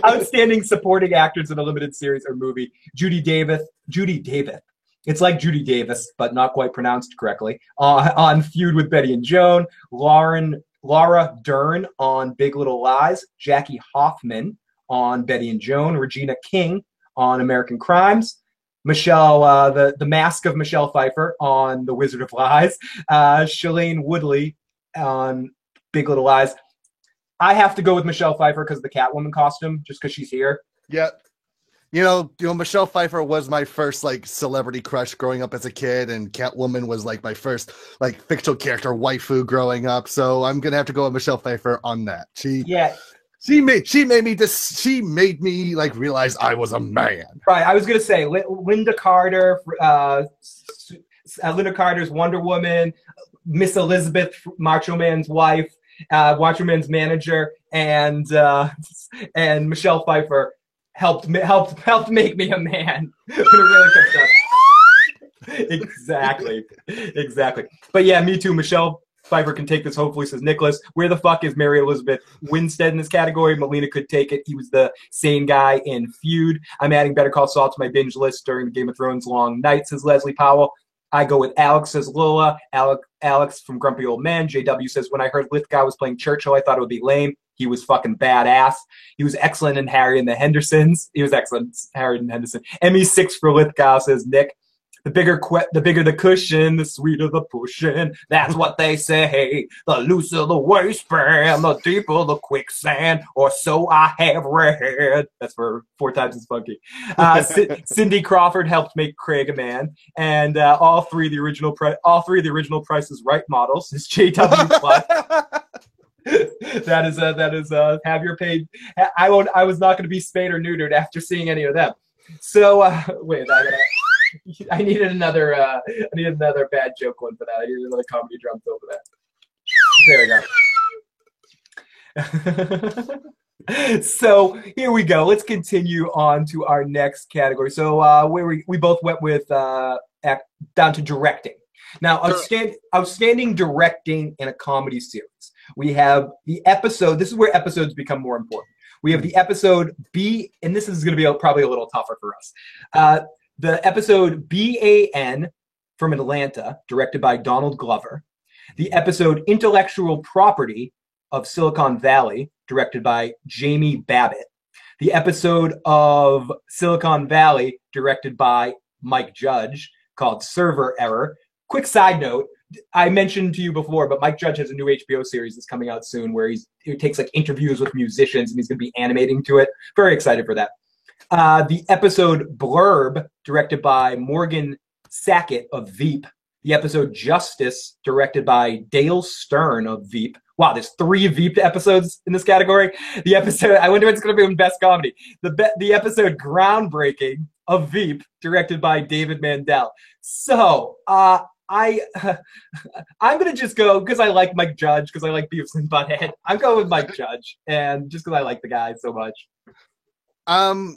Outstanding Supporting Actors in a Limited Series or Movie: Judy Davis. It's like Judy Davis, but not quite pronounced correctly. On Feud with Betty and Joan. Laura Dern on Big Little Lies. Jackie Hoffman on Betty and Joan. Regina King on American Crimes. Michelle, the Mask of Michelle Pfeiffer on The Wizard of Lies. Shailene Woodley on Big Little Lies. I have to go with Michelle Pfeiffer because of the Catwoman costume, just because she's here. Yeah. You know, Michelle Pfeiffer was my first like celebrity crush growing up as a kid, and Catwoman was like my first like fictional character waifu growing up. So I'm gonna have to go with Michelle Pfeiffer on that. She made me like realize I was a man. Right. I was gonna say Linda Carter, Linda Carter's Wonder Woman, Miss Elizabeth, Macho Man's wife, Macho Man's manager, and Michelle Pfeiffer helped make me a man. When it really comes down. Exactly. But yeah, me too. Michelle Pfeiffer can take this, hopefully, says Nicholas. Where the fuck is Mary Elizabeth Winstead in this category? Molina could take it. He was the sane guy in Feud. I'm adding Better Call Saul to my binge list during the Game of Thrones long night, says Leslie Powell. I go with Alex, says Lola. Alex from Grumpy Old Man. JW says, when I heard Lithgow was playing Churchill, I thought it would be lame. He was fucking badass. He was excellent in Harry and the Hendersons. Harry and Henderson. ME6 for Lithgow, says Nick. The bigger the cushion, the sweeter the pushing. That's what they say. The looser the waistband, the deeper the quicksand. Or so I have read. That's for 4 times as funky. Cindy Crawford helped make Craig a man, and all three of the original Price is Right models is JW Plus. That is have your paid. I was not going to be spayed or neutered after seeing any of them. So wait, I needed another bad joke one for that. I needed another comedy drum fill for that. There we go. So here we go. Let's continue on to our next category. So where we both went with down to directing. Now, outstanding directing in a comedy series. We have the episode. This is where episodes become more important. We have the episode B, and this is going to be probably a little tougher for us. The episode BAN from Atlanta, directed by Donald Glover. The episode Intellectual Property of Silicon Valley, directed by Jamie Babbitt. The episode of Silicon Valley, directed by Mike Judge, called Server Error. Quick side note, I mentioned to you before, but Mike Judge has a new HBO series that's coming out soon where he takes like interviews with musicians and he's going to be animating to it. Very excited for that. The episode Blurb, directed by Morgan Sackett of Veep. The episode Justice, directed by Dale Stern of Veep. Wow, there's 3 Veep episodes in this category. The episode, I wonder if it's going to be in Best Comedy. The episode Groundbreaking of Veep, directed by David Mandel. So, I'm going to just go, because I like Mike Judge, because I like Beavis and Butthead. I'm going with Mike Judge, and just because I like the guy so much.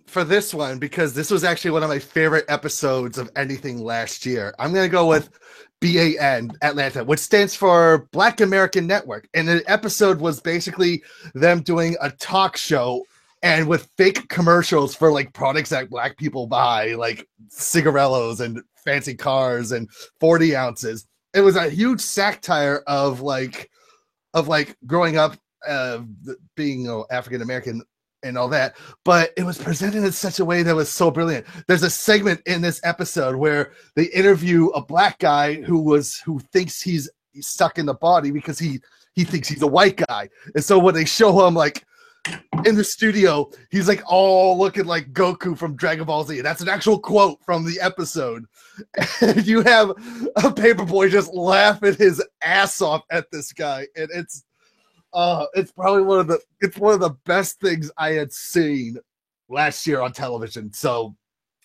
For this one, because this was actually one of my favorite episodes of anything last year, I'm going to go with BAN, Atlanta, which stands for Black American Network. And the episode was basically them doing a talk show and with fake commercials for like products that black people buy, like cigarillos and fancy cars and 40 ounces. It was a huge satire of growing up, being African American and all that, but it was presented in such a way that was so brilliant. There's a segment in this episode where they interview a black guy who thinks he's stuck in the body because he thinks he's a white guy, and so when they show him like in the studio, he's like all looking like Goku from Dragon Ball Z. That's an actual quote from the episode. And you have a Paperboy just laughing his ass off at this guy, and it's probably one of the best things I had seen last year on television. So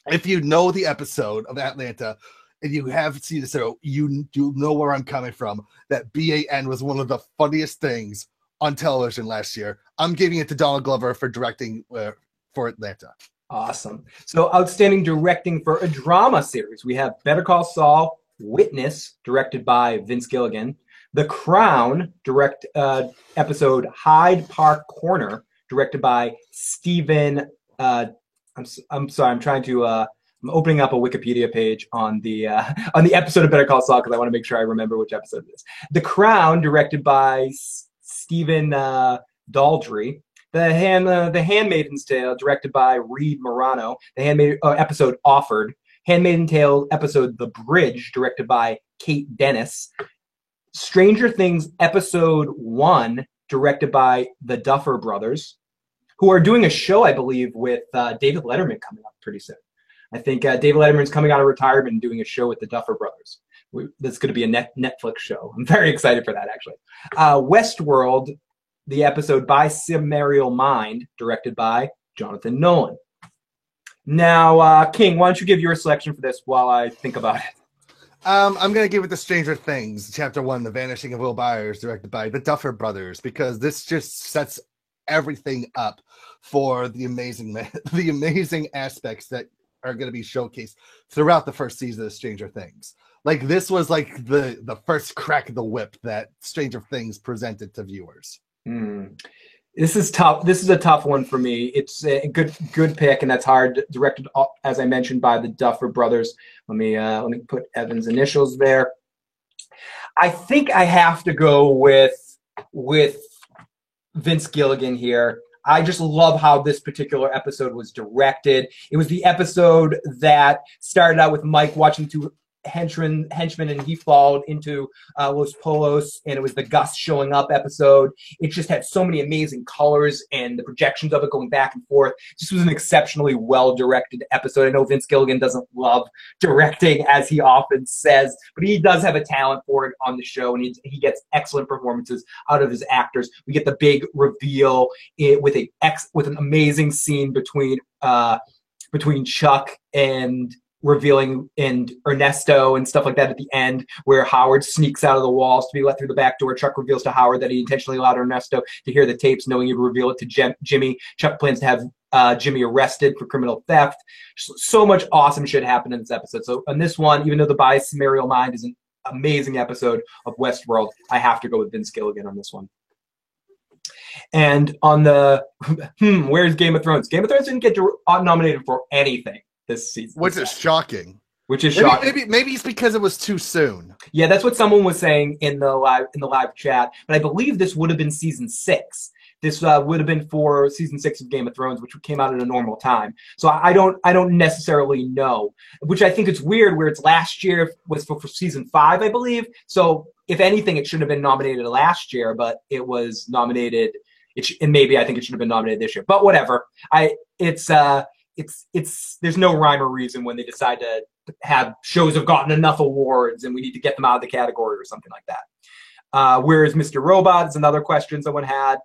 if you know the episode of Atlanta and you haven't seen the show, you know where I'm coming from. That BAN was one of the funniest things on television last year. I'm giving it to Donald Glover for directing for Atlanta. Awesome. So outstanding directing for a drama series. We have Better Call Saul, Witness, directed by Vince Gilligan. The Crown, episode Hyde Park Corner, directed by Stephen. I'm sorry. I'm opening up a Wikipedia page on the episode of Better Call Saul because I want to make sure I remember which episode it is. The Crown, directed by Stephen Daldry. The Handmaiden's Tale, directed by Reed Morano. The episode Offered. Handmaid's Tale episode The Bridge, directed by Kate Dennis. Stranger Things episode 1, directed by the Duffer Brothers, who are doing a show, I believe, with David Letterman coming up pretty soon. I think David Letterman's coming out of retirement and doing a show with the Duffer Brothers. That's going to be a Netflix show. I'm very excited for that, actually. Westworld, the episode By Cimmerial Mind, directed by Jonathan Nolan. Now, King, why don't you give your selection for this while I think about it? I'm going to give it to Stranger Things, Chapter 1, The Vanishing of Will Byers, directed by the Duffer Brothers, because this just sets everything up for the amazing aspects that are going to be showcased throughout the first season of Stranger Things. Like, this was like the first crack of the whip that Stranger Things presented to viewers. This is tough. This is a tough one for me. It's a good pick, and that's hard. Directed, as I mentioned, by the Duffer Brothers. Let me put Evan's initials there. I think I have to go with Vince Gilligan here. I just love how this particular episode was directed. It was the episode that started out with Mike watching two henchmen, and he followed into Los Polos, and it was the Gus showing up episode. It just had so many amazing colors and the projections of it going back and forth. This was an exceptionally well-directed episode. I know Vince Gilligan doesn't love directing, as he often says, but he does have a talent for it on the show, and he gets excellent performances out of his actors. We get the big reveal with an amazing scene between Chuck and revealing and Ernesto and stuff like that at the end, where Howard sneaks out of the walls to be let through the back door. Chuck reveals to Howard that he intentionally allowed Ernesto to hear the tapes, knowing he would reveal it to Jimmy. Chuck plans to have Jimmy arrested for criminal theft. So much awesome shit happened in this episode. So on this one, even though the By Cimmerial Mind is an amazing episode of Westworld, I have to go with Vince Gilligan on this one. And on the where's Game of Thrones? Game of Thrones didn't get nominated for anything this season, which is shocking. Maybe it's because it was too soon. Yeah, that's what someone was saying in the live chat. But I believe this would have been season 6. This would have been for season 6 of Game of Thrones, which came out at a normal time. So I don't necessarily know. Which I think it's weird, where it's last year was for season 5, I believe. So if anything, it shouldn't have been nominated last year, but it was nominated. And maybe I think it should have been nominated this year. But whatever. There's no rhyme or reason when they decide to have shows have gotten enough awards and we need to get them out of the category or something like that. Whereas Mr. Robot is another question someone had.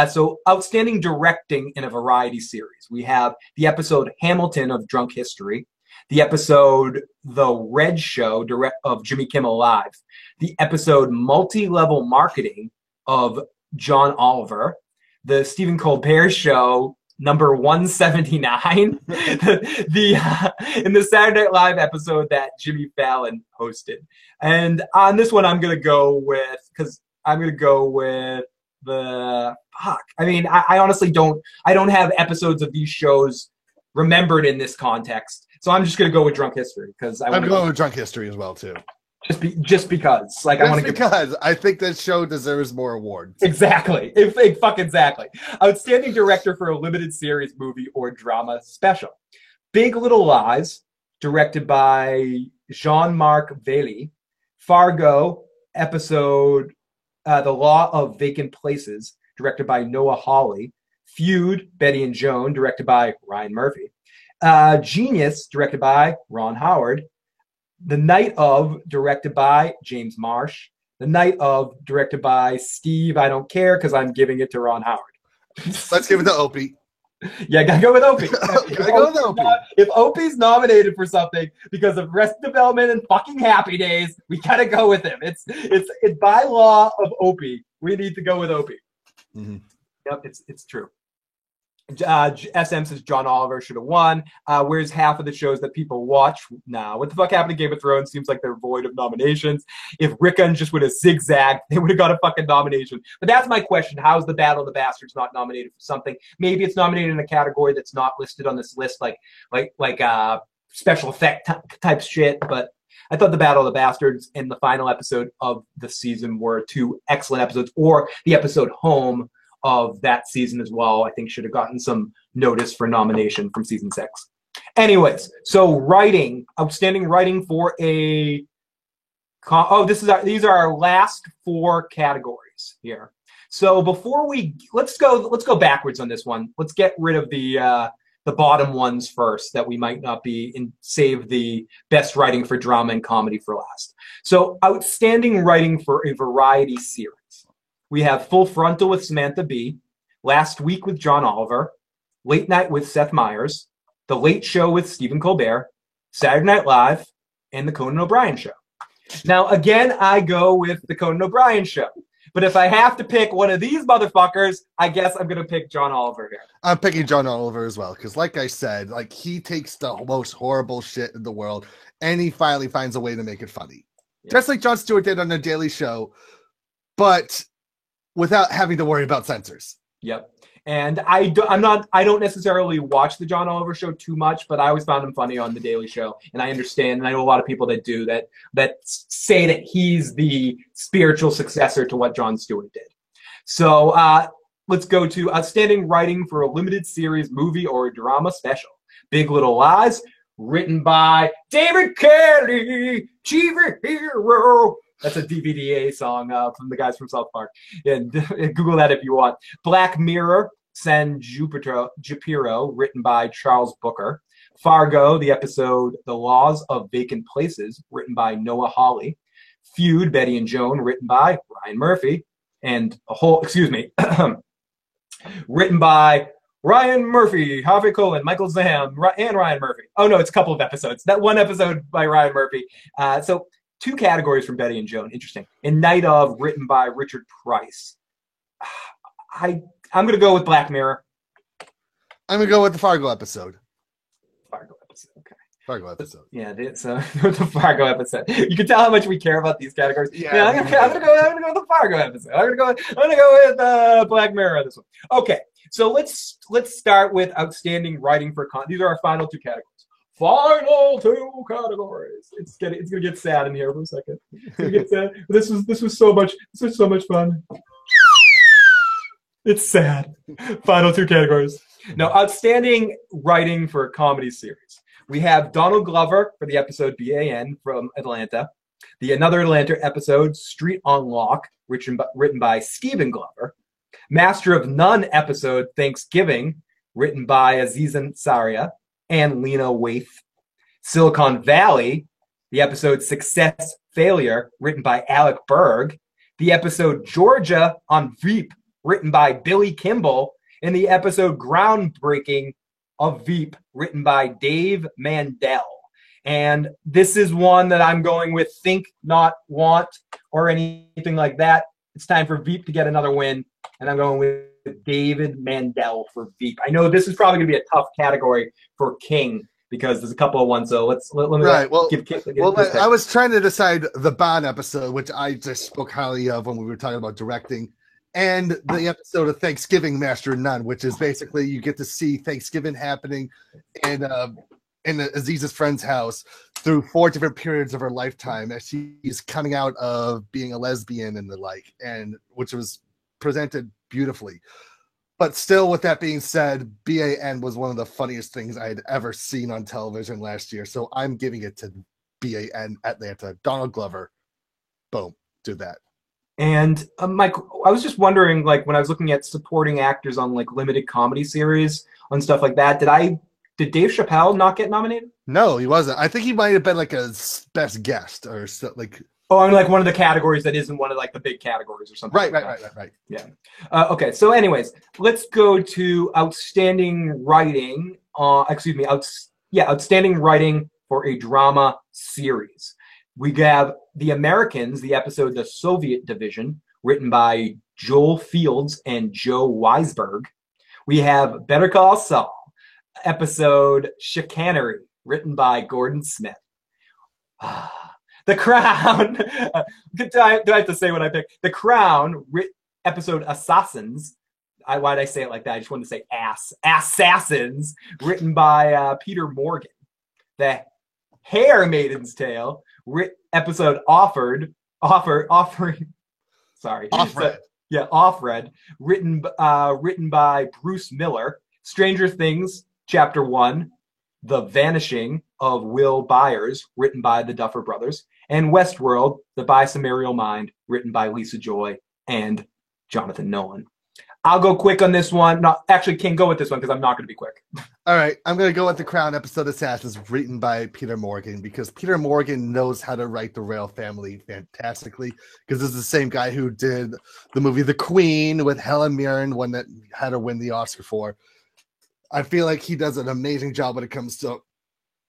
So outstanding directing in a variety series. We have the episode Hamilton of Drunk History, the episode The Red Show of Jimmy Kimmel Live, the episode Multi-Level Marketing of John Oliver, the Stephen Colbert Show number 179, in the Saturday Night Live episode that Jimmy Fallon hosted. And on this one, I'm going to go with the fuck. I mean, I honestly don't have episodes of these shows remembered in this context. So I'm just gonna go with Drunk History because I'm going with Drunk History as well too. Just because, like, I want to because I think that show deserves more awards. Exactly. Exactly. Outstanding director for a limited series, movie, or drama special. Big Little Lies, directed by Jean-Marc Vallée. Fargo, episode The Law of Vacant Places, directed by Noah Hawley. Feud, Betty and Joan, directed by Ryan Murphy. Genius, directed by Ron Howard. The Night Of, directed by James Marsh. The Night Of, directed by Steve. I don't care because I'm giving it to Ron Howard. Let's give it to Opie. Yeah, gotta go with Opie. If Opie's nominated for something because of Arrested Development and fucking Happy Days, we gotta go with him. It's by law of Opie. We need to go with Opie. Mm-hmm. Yep, it's true. SM says John Oliver should have won. Where's half of the shows that people watch now? What the fuck happened to Game of Thrones? Seems like they're void of nominations. If Rickon just would have zigzagged, they would have got a fucking nomination. But that's my question. How's the Battle of the Bastards not nominated for something? Maybe it's nominated in a category that's not listed on this list, like special effect type shit. But I thought the Battle of the Bastards and the final episode of the season were two excellent episodes, or the episode Home of that season as well, I think should have gotten some notice for nomination from season 6. Anyways, so writing, outstanding writing for a these are our last 4 categories here. So before let's go backwards on this one. Let's get rid of the bottom ones first that we might not be in, save the best writing for drama and comedy for last. So outstanding writing for a variety series. We have Full Frontal with Samantha Bee, Last Week with John Oliver, Late Night with Seth Meyers, The Late Show with Stephen Colbert, Saturday Night Live, and The Conan O'Brien Show. Now, again, I go with The Conan O'Brien Show. But if I have to pick one of these motherfuckers, I guess I'm going to pick John Oliver here. I'm picking John Oliver as well, because like I said, like he takes the most horrible shit in the world, and he finally finds a way to make it funny. Yeah. Just like Jon Stewart did on The Daily Show, but without having to worry about censors. Yep. And I don't necessarily watch the John Oliver Show too much, but I always found him funny on The Daily Show. And I understand, and I know a lot of people that do that say that he's the spiritual successor to what Jon Stewart did. So let's go to outstanding writing for a limited series, movie, or a drama special. Big Little Lies, written by David Kelly, Chief Hero. That's a DVDA song from the guys from South Park. And Google that if you want. Black Mirror, San Junipero, written by Charles Booker. Fargo, the episode The Laws of Vacant Places, written by Noah Hawley. Feud, Betty and Joan, written by Ryan Murphy. And written by Ryan Murphy, Harvey Cohen, Michael Zahn, and Ryan Murphy. Oh, no, it's a couple of episodes. That one episode by Ryan Murphy. So 2 categories from Betty and Joan. Interesting. And Night Of, written by Richard Price. I'm going to go with Black Mirror. I'm going to go with the Fargo episode. Fargo episode, okay. Fargo episode. Yeah, it's the Fargo episode. You can tell how much we care about these categories. Yeah, I'm gonna go with the Fargo episode. I'm gonna go with Black Mirror on this one. Okay, so let's start with outstanding writing for these are our final 2 categories. Final 2 categories. It's gonna get sad in here for a second. It's gonna get sad. This was so much fun. It's sad. Final 2 categories. Now, outstanding writing for a comedy series. We have Donald Glover for the episode BAN from Atlanta. The Another Atlanta episode, Street on Lock, written by Stephen Glover. Master of None episode, Thanksgiving, written by Aziz Ansariya and Lena Waithe. Silicon Valley, the episode Success Failure, written by Alec Berg. The episode Georgia on Veep, written by Billy Kimball. And the episode Groundbreaking of Veep, written by Dave Mandel. And this is one that I'm going with Think, Not Want, or anything like that. It's time for Veep to get another win. And I'm going with David Mandel for Veep. I know this is probably going to be a tough category for King because there's a couple of ones. So let me give I was trying to decide the Bond episode, which I just spoke highly of when we were talking about directing. and the episode of Thanksgiving Master Nun, which is basically you get to see Thanksgiving happening in Aziz's friend's house through 4 different periods of her lifetime as she is coming out of being a lesbian and the like, and which was presented beautifully. But still, with that being said, BAN was one of the funniest things I had ever seen on television last year. So I'm giving it to BAN Atlanta. Donald Glover. Boom. Do that. And Mike, I was just wondering, like, when I was looking at supporting actors on like limited comedy series on stuff like that, did Dave Chappelle not get nominated? No, he wasn't. I think he might have been like a best guest or so, like. Oh, I'm like one of the categories that isn't one of like the big categories or something. Right. Yeah. Okay. So, anyways, let's go to outstanding writing. Outstanding writing for a drama series. We have The Americans, the episode The Soviet Division, written by Joel Fields and Joe Weisberg. We have Better Call Saul, episode Chicanery, written by Gordon Smith. The Crown. Do I have to say what I picked? The Crown, episode Assassins. Why did I say it like that? I just wanted to say Assassins, written by Peter Morgan. The Handmaid's Tale, episode Offred. Offred, written by Bruce Miller. Stranger Things, Chapter 1, The Vanishing of Will Byers, written by the Duffer Brothers, and Westworld, The Bisamarial Mind, written by Lisa Joy and Jonathan Nolan. I'll go quick on this one. No, actually, King, go with this one because I'm not going to be quick. All right, I'm going to go with The Crown episode Assassins, written by Peter Morgan, because Peter Morgan knows how to write the Royal Family fantastically, because this is the same guy who did the movie The Queen with Helen Mirren, one that had to win the Oscar for. I feel like he does an amazing job when it comes to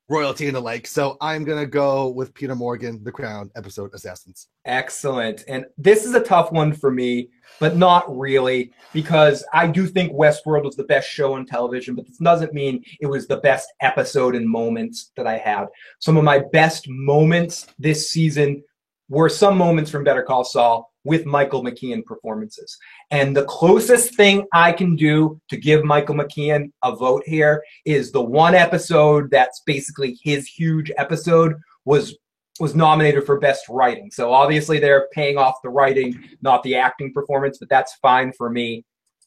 royalty and the like. So I'm going to go with Peter Morgan, The Crown episode Assassins. Excellent. And this is a tough one for me, but not really, because I do think Westworld was the best show on television, but this doesn't mean it was the best episode and moments that I had. Some of my best moments this season were some moments from Better Call Saul with Michael McKean performances. And the closest thing I can do to give Michael McKean a vote here is the one episode that's basically his huge episode was nominated for Best Writing. So obviously they're paying off the writing, not the acting performance, but that's fine for me.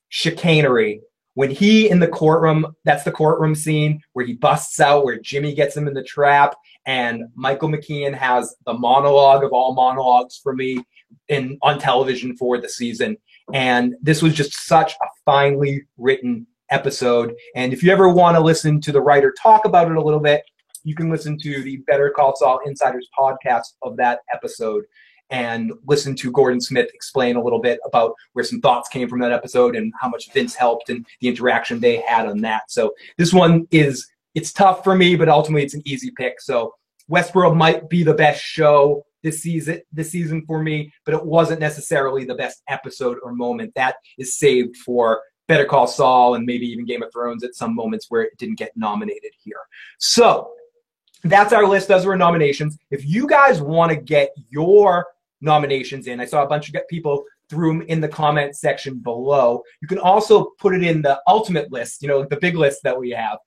Chicanery. When he in the courtroom, that's the courtroom scene where he busts out, where Jimmy gets him in the trap, and Michael McKean has the monologue of all monologues for me on television for the season. And this was just such a finely written episode. And if you ever want to listen to the writer talk about it a little bit, you can listen to the Better Call Saul Insiders podcast of that episode and listen to Gordon Smith explain a little bit about where some thoughts came from that episode and how much Vince helped and the interaction they had on that. So this one it's tough for me, but ultimately it's an easy pick. So Westworld might be the best show this season for me, but it wasn't necessarily the best episode or moment. That is saved for Better Call Saul and maybe even Game of Thrones at some moments where it didn't get nominated here. So that's our list. Those were nominations. If you guys want to get your nominations in, I saw a bunch of people threw them in the comment section below. You can also put it in the ultimate list, the big list that we have.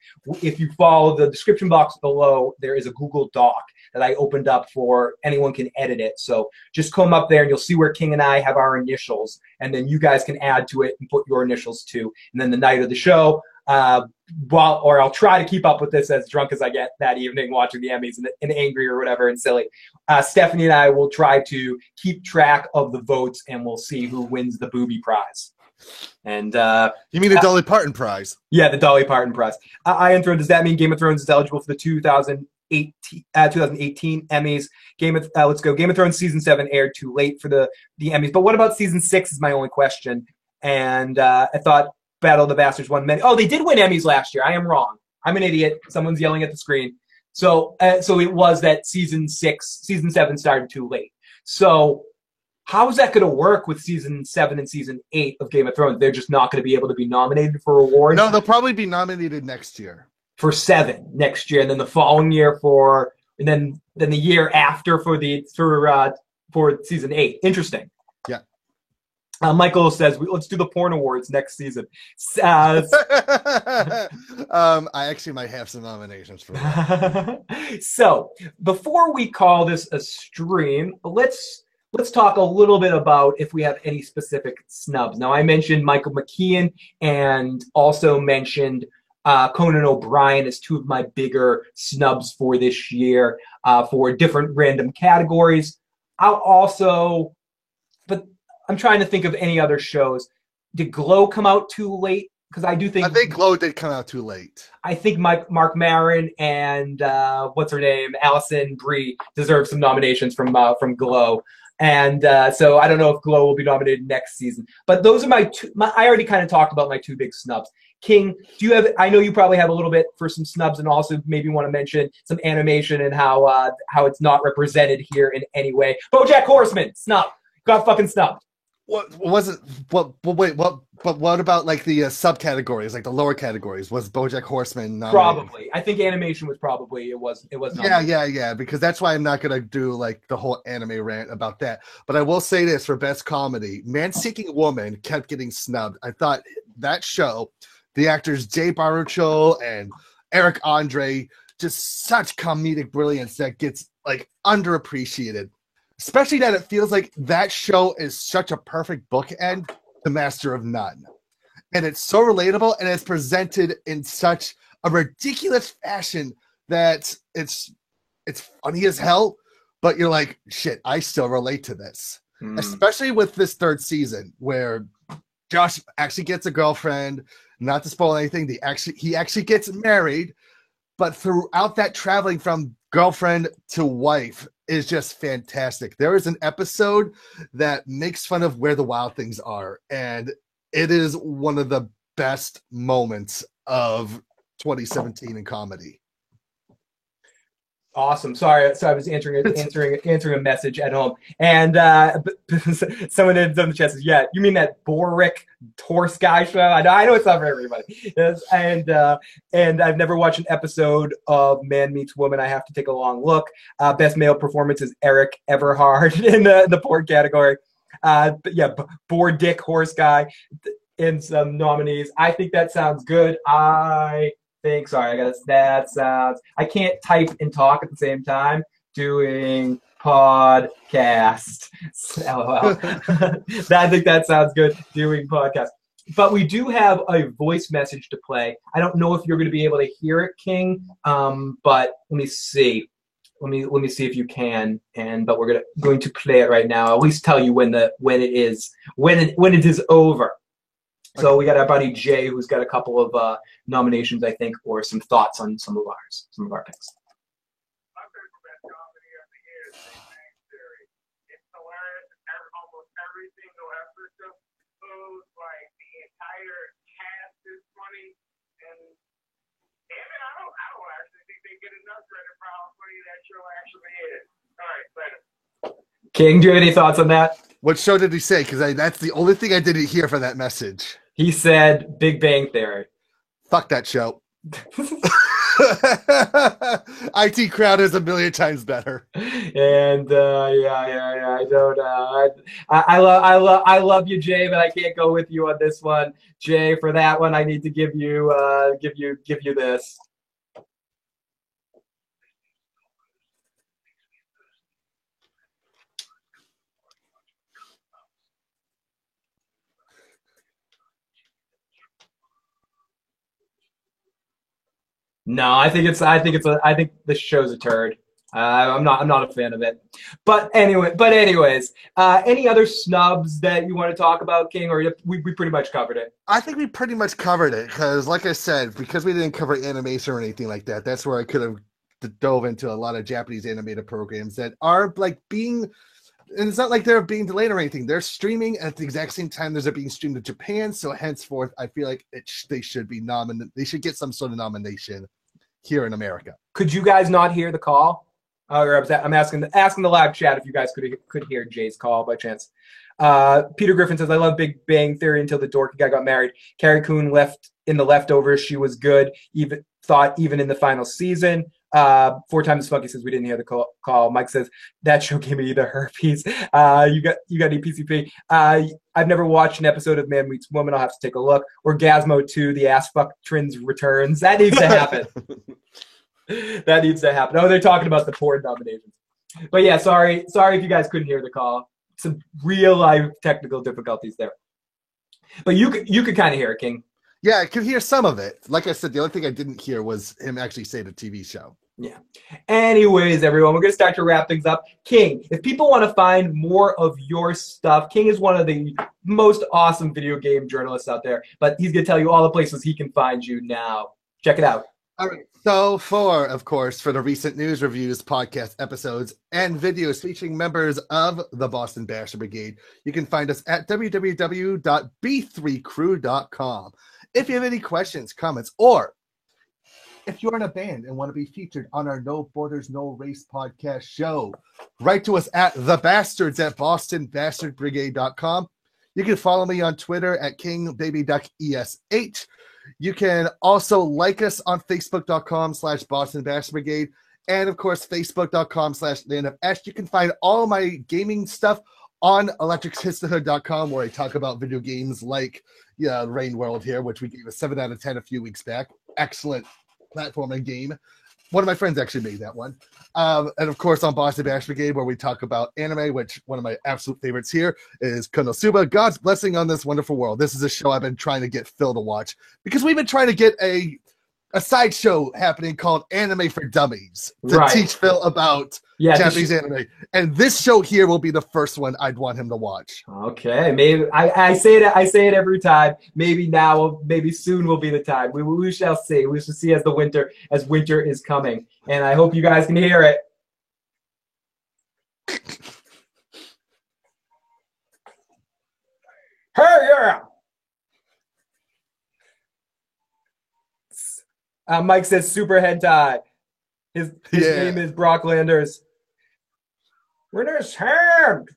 If you follow the description box below, there is a Google Doc that I opened up for anyone can edit it. So just come up there and you'll see where King and I have our initials, and then you guys can add to it and put your initials too. And then the night of the show, I'll try to keep up with this as drunk as I get that evening watching the Emmys and angry or whatever and silly. Stephanie and I will try to keep track of the votes, and we'll see who wins the booby prize. And you mean the Dolly Parton prize? Yeah, the Dolly Parton prize. Does that mean Game of Thrones is eligible for the 2018 Emmys? Let's go. Game of Thrones season 7 aired too late for the Emmys, but what about season 6 is my only question. And I thought Battle of the Bastards won many. Oh, they did win Emmys last year. I am wrong. I'm an idiot. Someone's yelling at the screen. So it was that season 7 started too late. So how is that going to work with season 7 and season 8 of Game of Thrones? They're just not going to be able to be nominated for awards? No, they'll probably be nominated next year. For 7 next year, and then the following year and then the year after for season 8. Interesting. Yeah. Michael says, let's do the porn awards next season. I actually might have some nominations for that. So before we call this a stream, let's talk a little bit about if we have any specific snubs. Now, I mentioned Michael McKean and also mentioned Conan O'Brien as two of my bigger snubs for this year for different random categories. But I'm trying to think of any other shows. Did Glow come out too late? Because I think Glow did come out too late. I think Mark Maron and what's her name, Allison Brie, deserve some nominations from Glow. And so I don't know if Glow will be nominated next season. But those are my I already kind of talked about my two big snubs. King, I know you probably have a little bit for some snubs, and also maybe want to mention some animation and how it's not represented here in any way. BoJack Horseman, snub. Got fucking snubbed. What was it? But what about like the subcategories, like the lower categories? Was BoJack Horseman nominated? Probably. I think animation was probably it was nominated. Yeah. Because that's why I'm not gonna do like the whole anime rant about that. But I will say this for best comedy: Man Seeking Woman kept getting snubbed. I thought that show, the actors Jay Baruchel and Eric Andre, just such comedic brilliance that gets like underappreciated. Especially that it feels like that show is such a perfect bookend to Master of None. And it's so relatable, and it's presented in such a ridiculous fashion that it's funny as hell, but you're like, shit, I still relate to this. Especially with this third season where Josh actually gets a girlfriend, not to spoil anything, he actually gets married, but throughout that traveling from girlfriend to wife is just fantastic. There is an episode that makes fun of where the wild things are, and it is one of the best moments of 2017 in comedy. Awesome. Sorry, I was answering a message at home, and someone in the chat says, "Yeah, you mean that Boric horse guy show?" I know it's not for everybody. Yes, and I've never watched an episode of Man Meets Woman. I have to take a long look. Best male performance is Eric Everhard in the porn category. But yeah, Boar Dick horse guy in some nominees. I think that sounds good. I can't type and talk at the same time. Doing podcast. LOL. I think that sounds good. Doing podcast. But we do have a voice message to play. I don't know if you're going to be able to hear it, King. But let me see. Let me see if you can. But we're going to play it right now. I'll at least tell you when it is over. So we got our buddy Jay, who's got a couple of nominations, I think, or some thoughts on some of our picks. My favorite best comedy of the year is Big Bang Theory. It's hilarious. Almost every single episode goes like the entire cast is funny, and damn it, I don't actually think they get enough credit for how funny that show actually is. All right, later. King, do you have any thoughts on that? What show did he say? Because that's the only thing I didn't hear from that message. He said Big Bang Theory. Fuck that show. IT Crowd is a million times better. And I don't. I love you, Jay, but I can't go with you on this one, Jay. For that one, I need to give you this. No, I think the show's a turd. I'm not a fan of it. But anyways, any other snubs that you want to talk about, King, or we pretty much covered it? I think we pretty much covered it because, like I said, because we didn't cover animation or anything like that, that's where I could have dove into a lot of Japanese animated programs that are like being. And it's not like they're being delayed or anything. They're streaming at the exact same time as they're being streamed in Japan. So henceforth, I feel like they should be nominated. They should get some sort of nomination here in America. Could you guys not hear the call? I'm asking the live chat if you guys could hear Jay's call by chance. Peter Griffin says, "I love Big Bang Theory until the dorky guy got married. Carrie Coon left in the leftovers. She was good. Even in the final season. Four times Funky says we didn't hear the call. Mike says that show gave me the herpes. You got EPCP. I've never watched an episode of Man Meets Woman. I'll have to take a look. Orgasmo 2, the ass fuck trends returns. That needs to happen. That needs to happen. Oh, they're talking about the porn nominations. But yeah, sorry if you guys couldn't hear the call. Some real life technical difficulties there. But you could kind of hear it, King. Yeah, I could hear some of it. Like I said, the only thing I didn't hear was him actually say the TV show. Yeah. Anyways, everyone, we're going to start to wrap things up. King, if people want to find more of your stuff, King is one of the most awesome video game journalists out there, but he's going to tell you all the places he can find you now. Check it out. All right. So for the recent news reviews, podcast episodes, and videos featuring members of the Boston Basher Brigade, you can find us at www.b3crew.com. If you have any questions, comments, or if you're in a band and want to be featured on our No Borders, No Race podcast show, write to us at thebastards@bostonbastardbrigade.com. You can follow me on Twitter at KingBabyDuckES8. You can also like us on Facebook.com/Boston Basher Brigade. And of course, Facebook.com/LandofAsh. You can find all my gaming stuff on electricsisterhood.com, where I talk about video games like Rain World here, which we gave a 7 out of 10 a few weeks back. Excellent platforming game. One of my friends actually made that one. And of course, on Boston Bash Brigade, where we talk about anime, which one of my absolute favorites here is Konosuba, God's Blessing on This Wonderful World. This is a show I've been trying to get Phil to watch because we've been trying to get a sideshow happening called Anime for Dummies to teach Phil about Japanese anime. And this show here will be the first one I'd want him to watch. Okay, maybe I say it every time. Maybe now, maybe soon will be the time. We shall see. We shall see as winter is coming. And I hope you guys can hear it. Hey, yeah! Mike says super hentai. His name is Brock Landers. Winner's hand.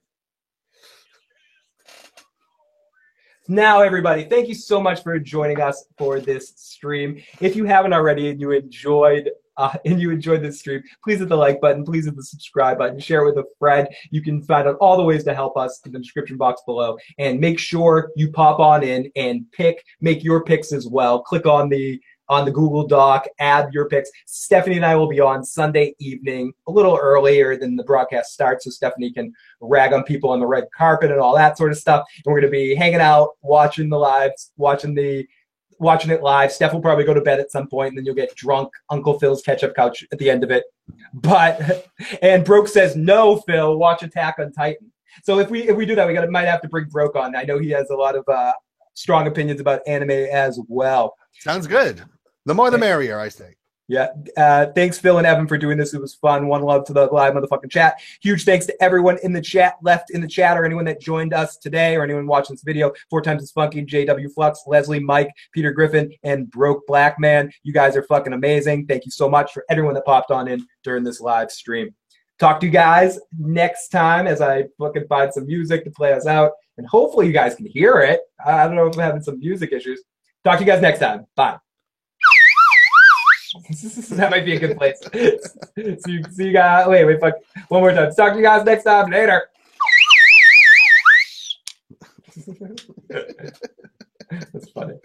Now, everybody, thank you so much for joining us for this stream. If you haven't already and you enjoyed this stream, please hit the like button, please hit the subscribe button, share it with a friend. You can find out all the ways to help us in the description box below. And make sure you pop on in and make your picks as well. Click on the Google Doc, add your picks. Stephanie and I will be on Sunday evening, a little earlier than the broadcast starts, so Stephanie can rag on people on the red carpet and all that sort of stuff. And we're going to be hanging out, watching the lives, watching it live. Steph will probably go to bed at some point, and then you'll get drunk Uncle Phil's ketchup couch at the end of it. And Broke says, no, Phil, watch Attack on Titan. So if we do that, might have to bring Broke on. I know he has a lot of strong opinions about anime as well. Sounds good. The more the merrier, I say. Yeah. Thanks, Phil and Evan, for doing this. It was fun. One love to the live motherfucking chat. Huge thanks to everyone in the chat, or anyone that joined us today, or anyone watching this video. 4 times as funky, JW Flux, Leslie, Mike, Peter Griffin, and Broke Black Man. You guys are fucking amazing. Thank you so much for everyone that popped on in during this live stream. Talk to you guys next time as I fucking find some music to play us out. And hopefully you guys can hear it. I don't know if I'm having some music issues. Talk to you guys next time. Bye. That might be a good place. See you guys. Wait, fuck. One more time. Talk to you guys next time. Later. That's funny.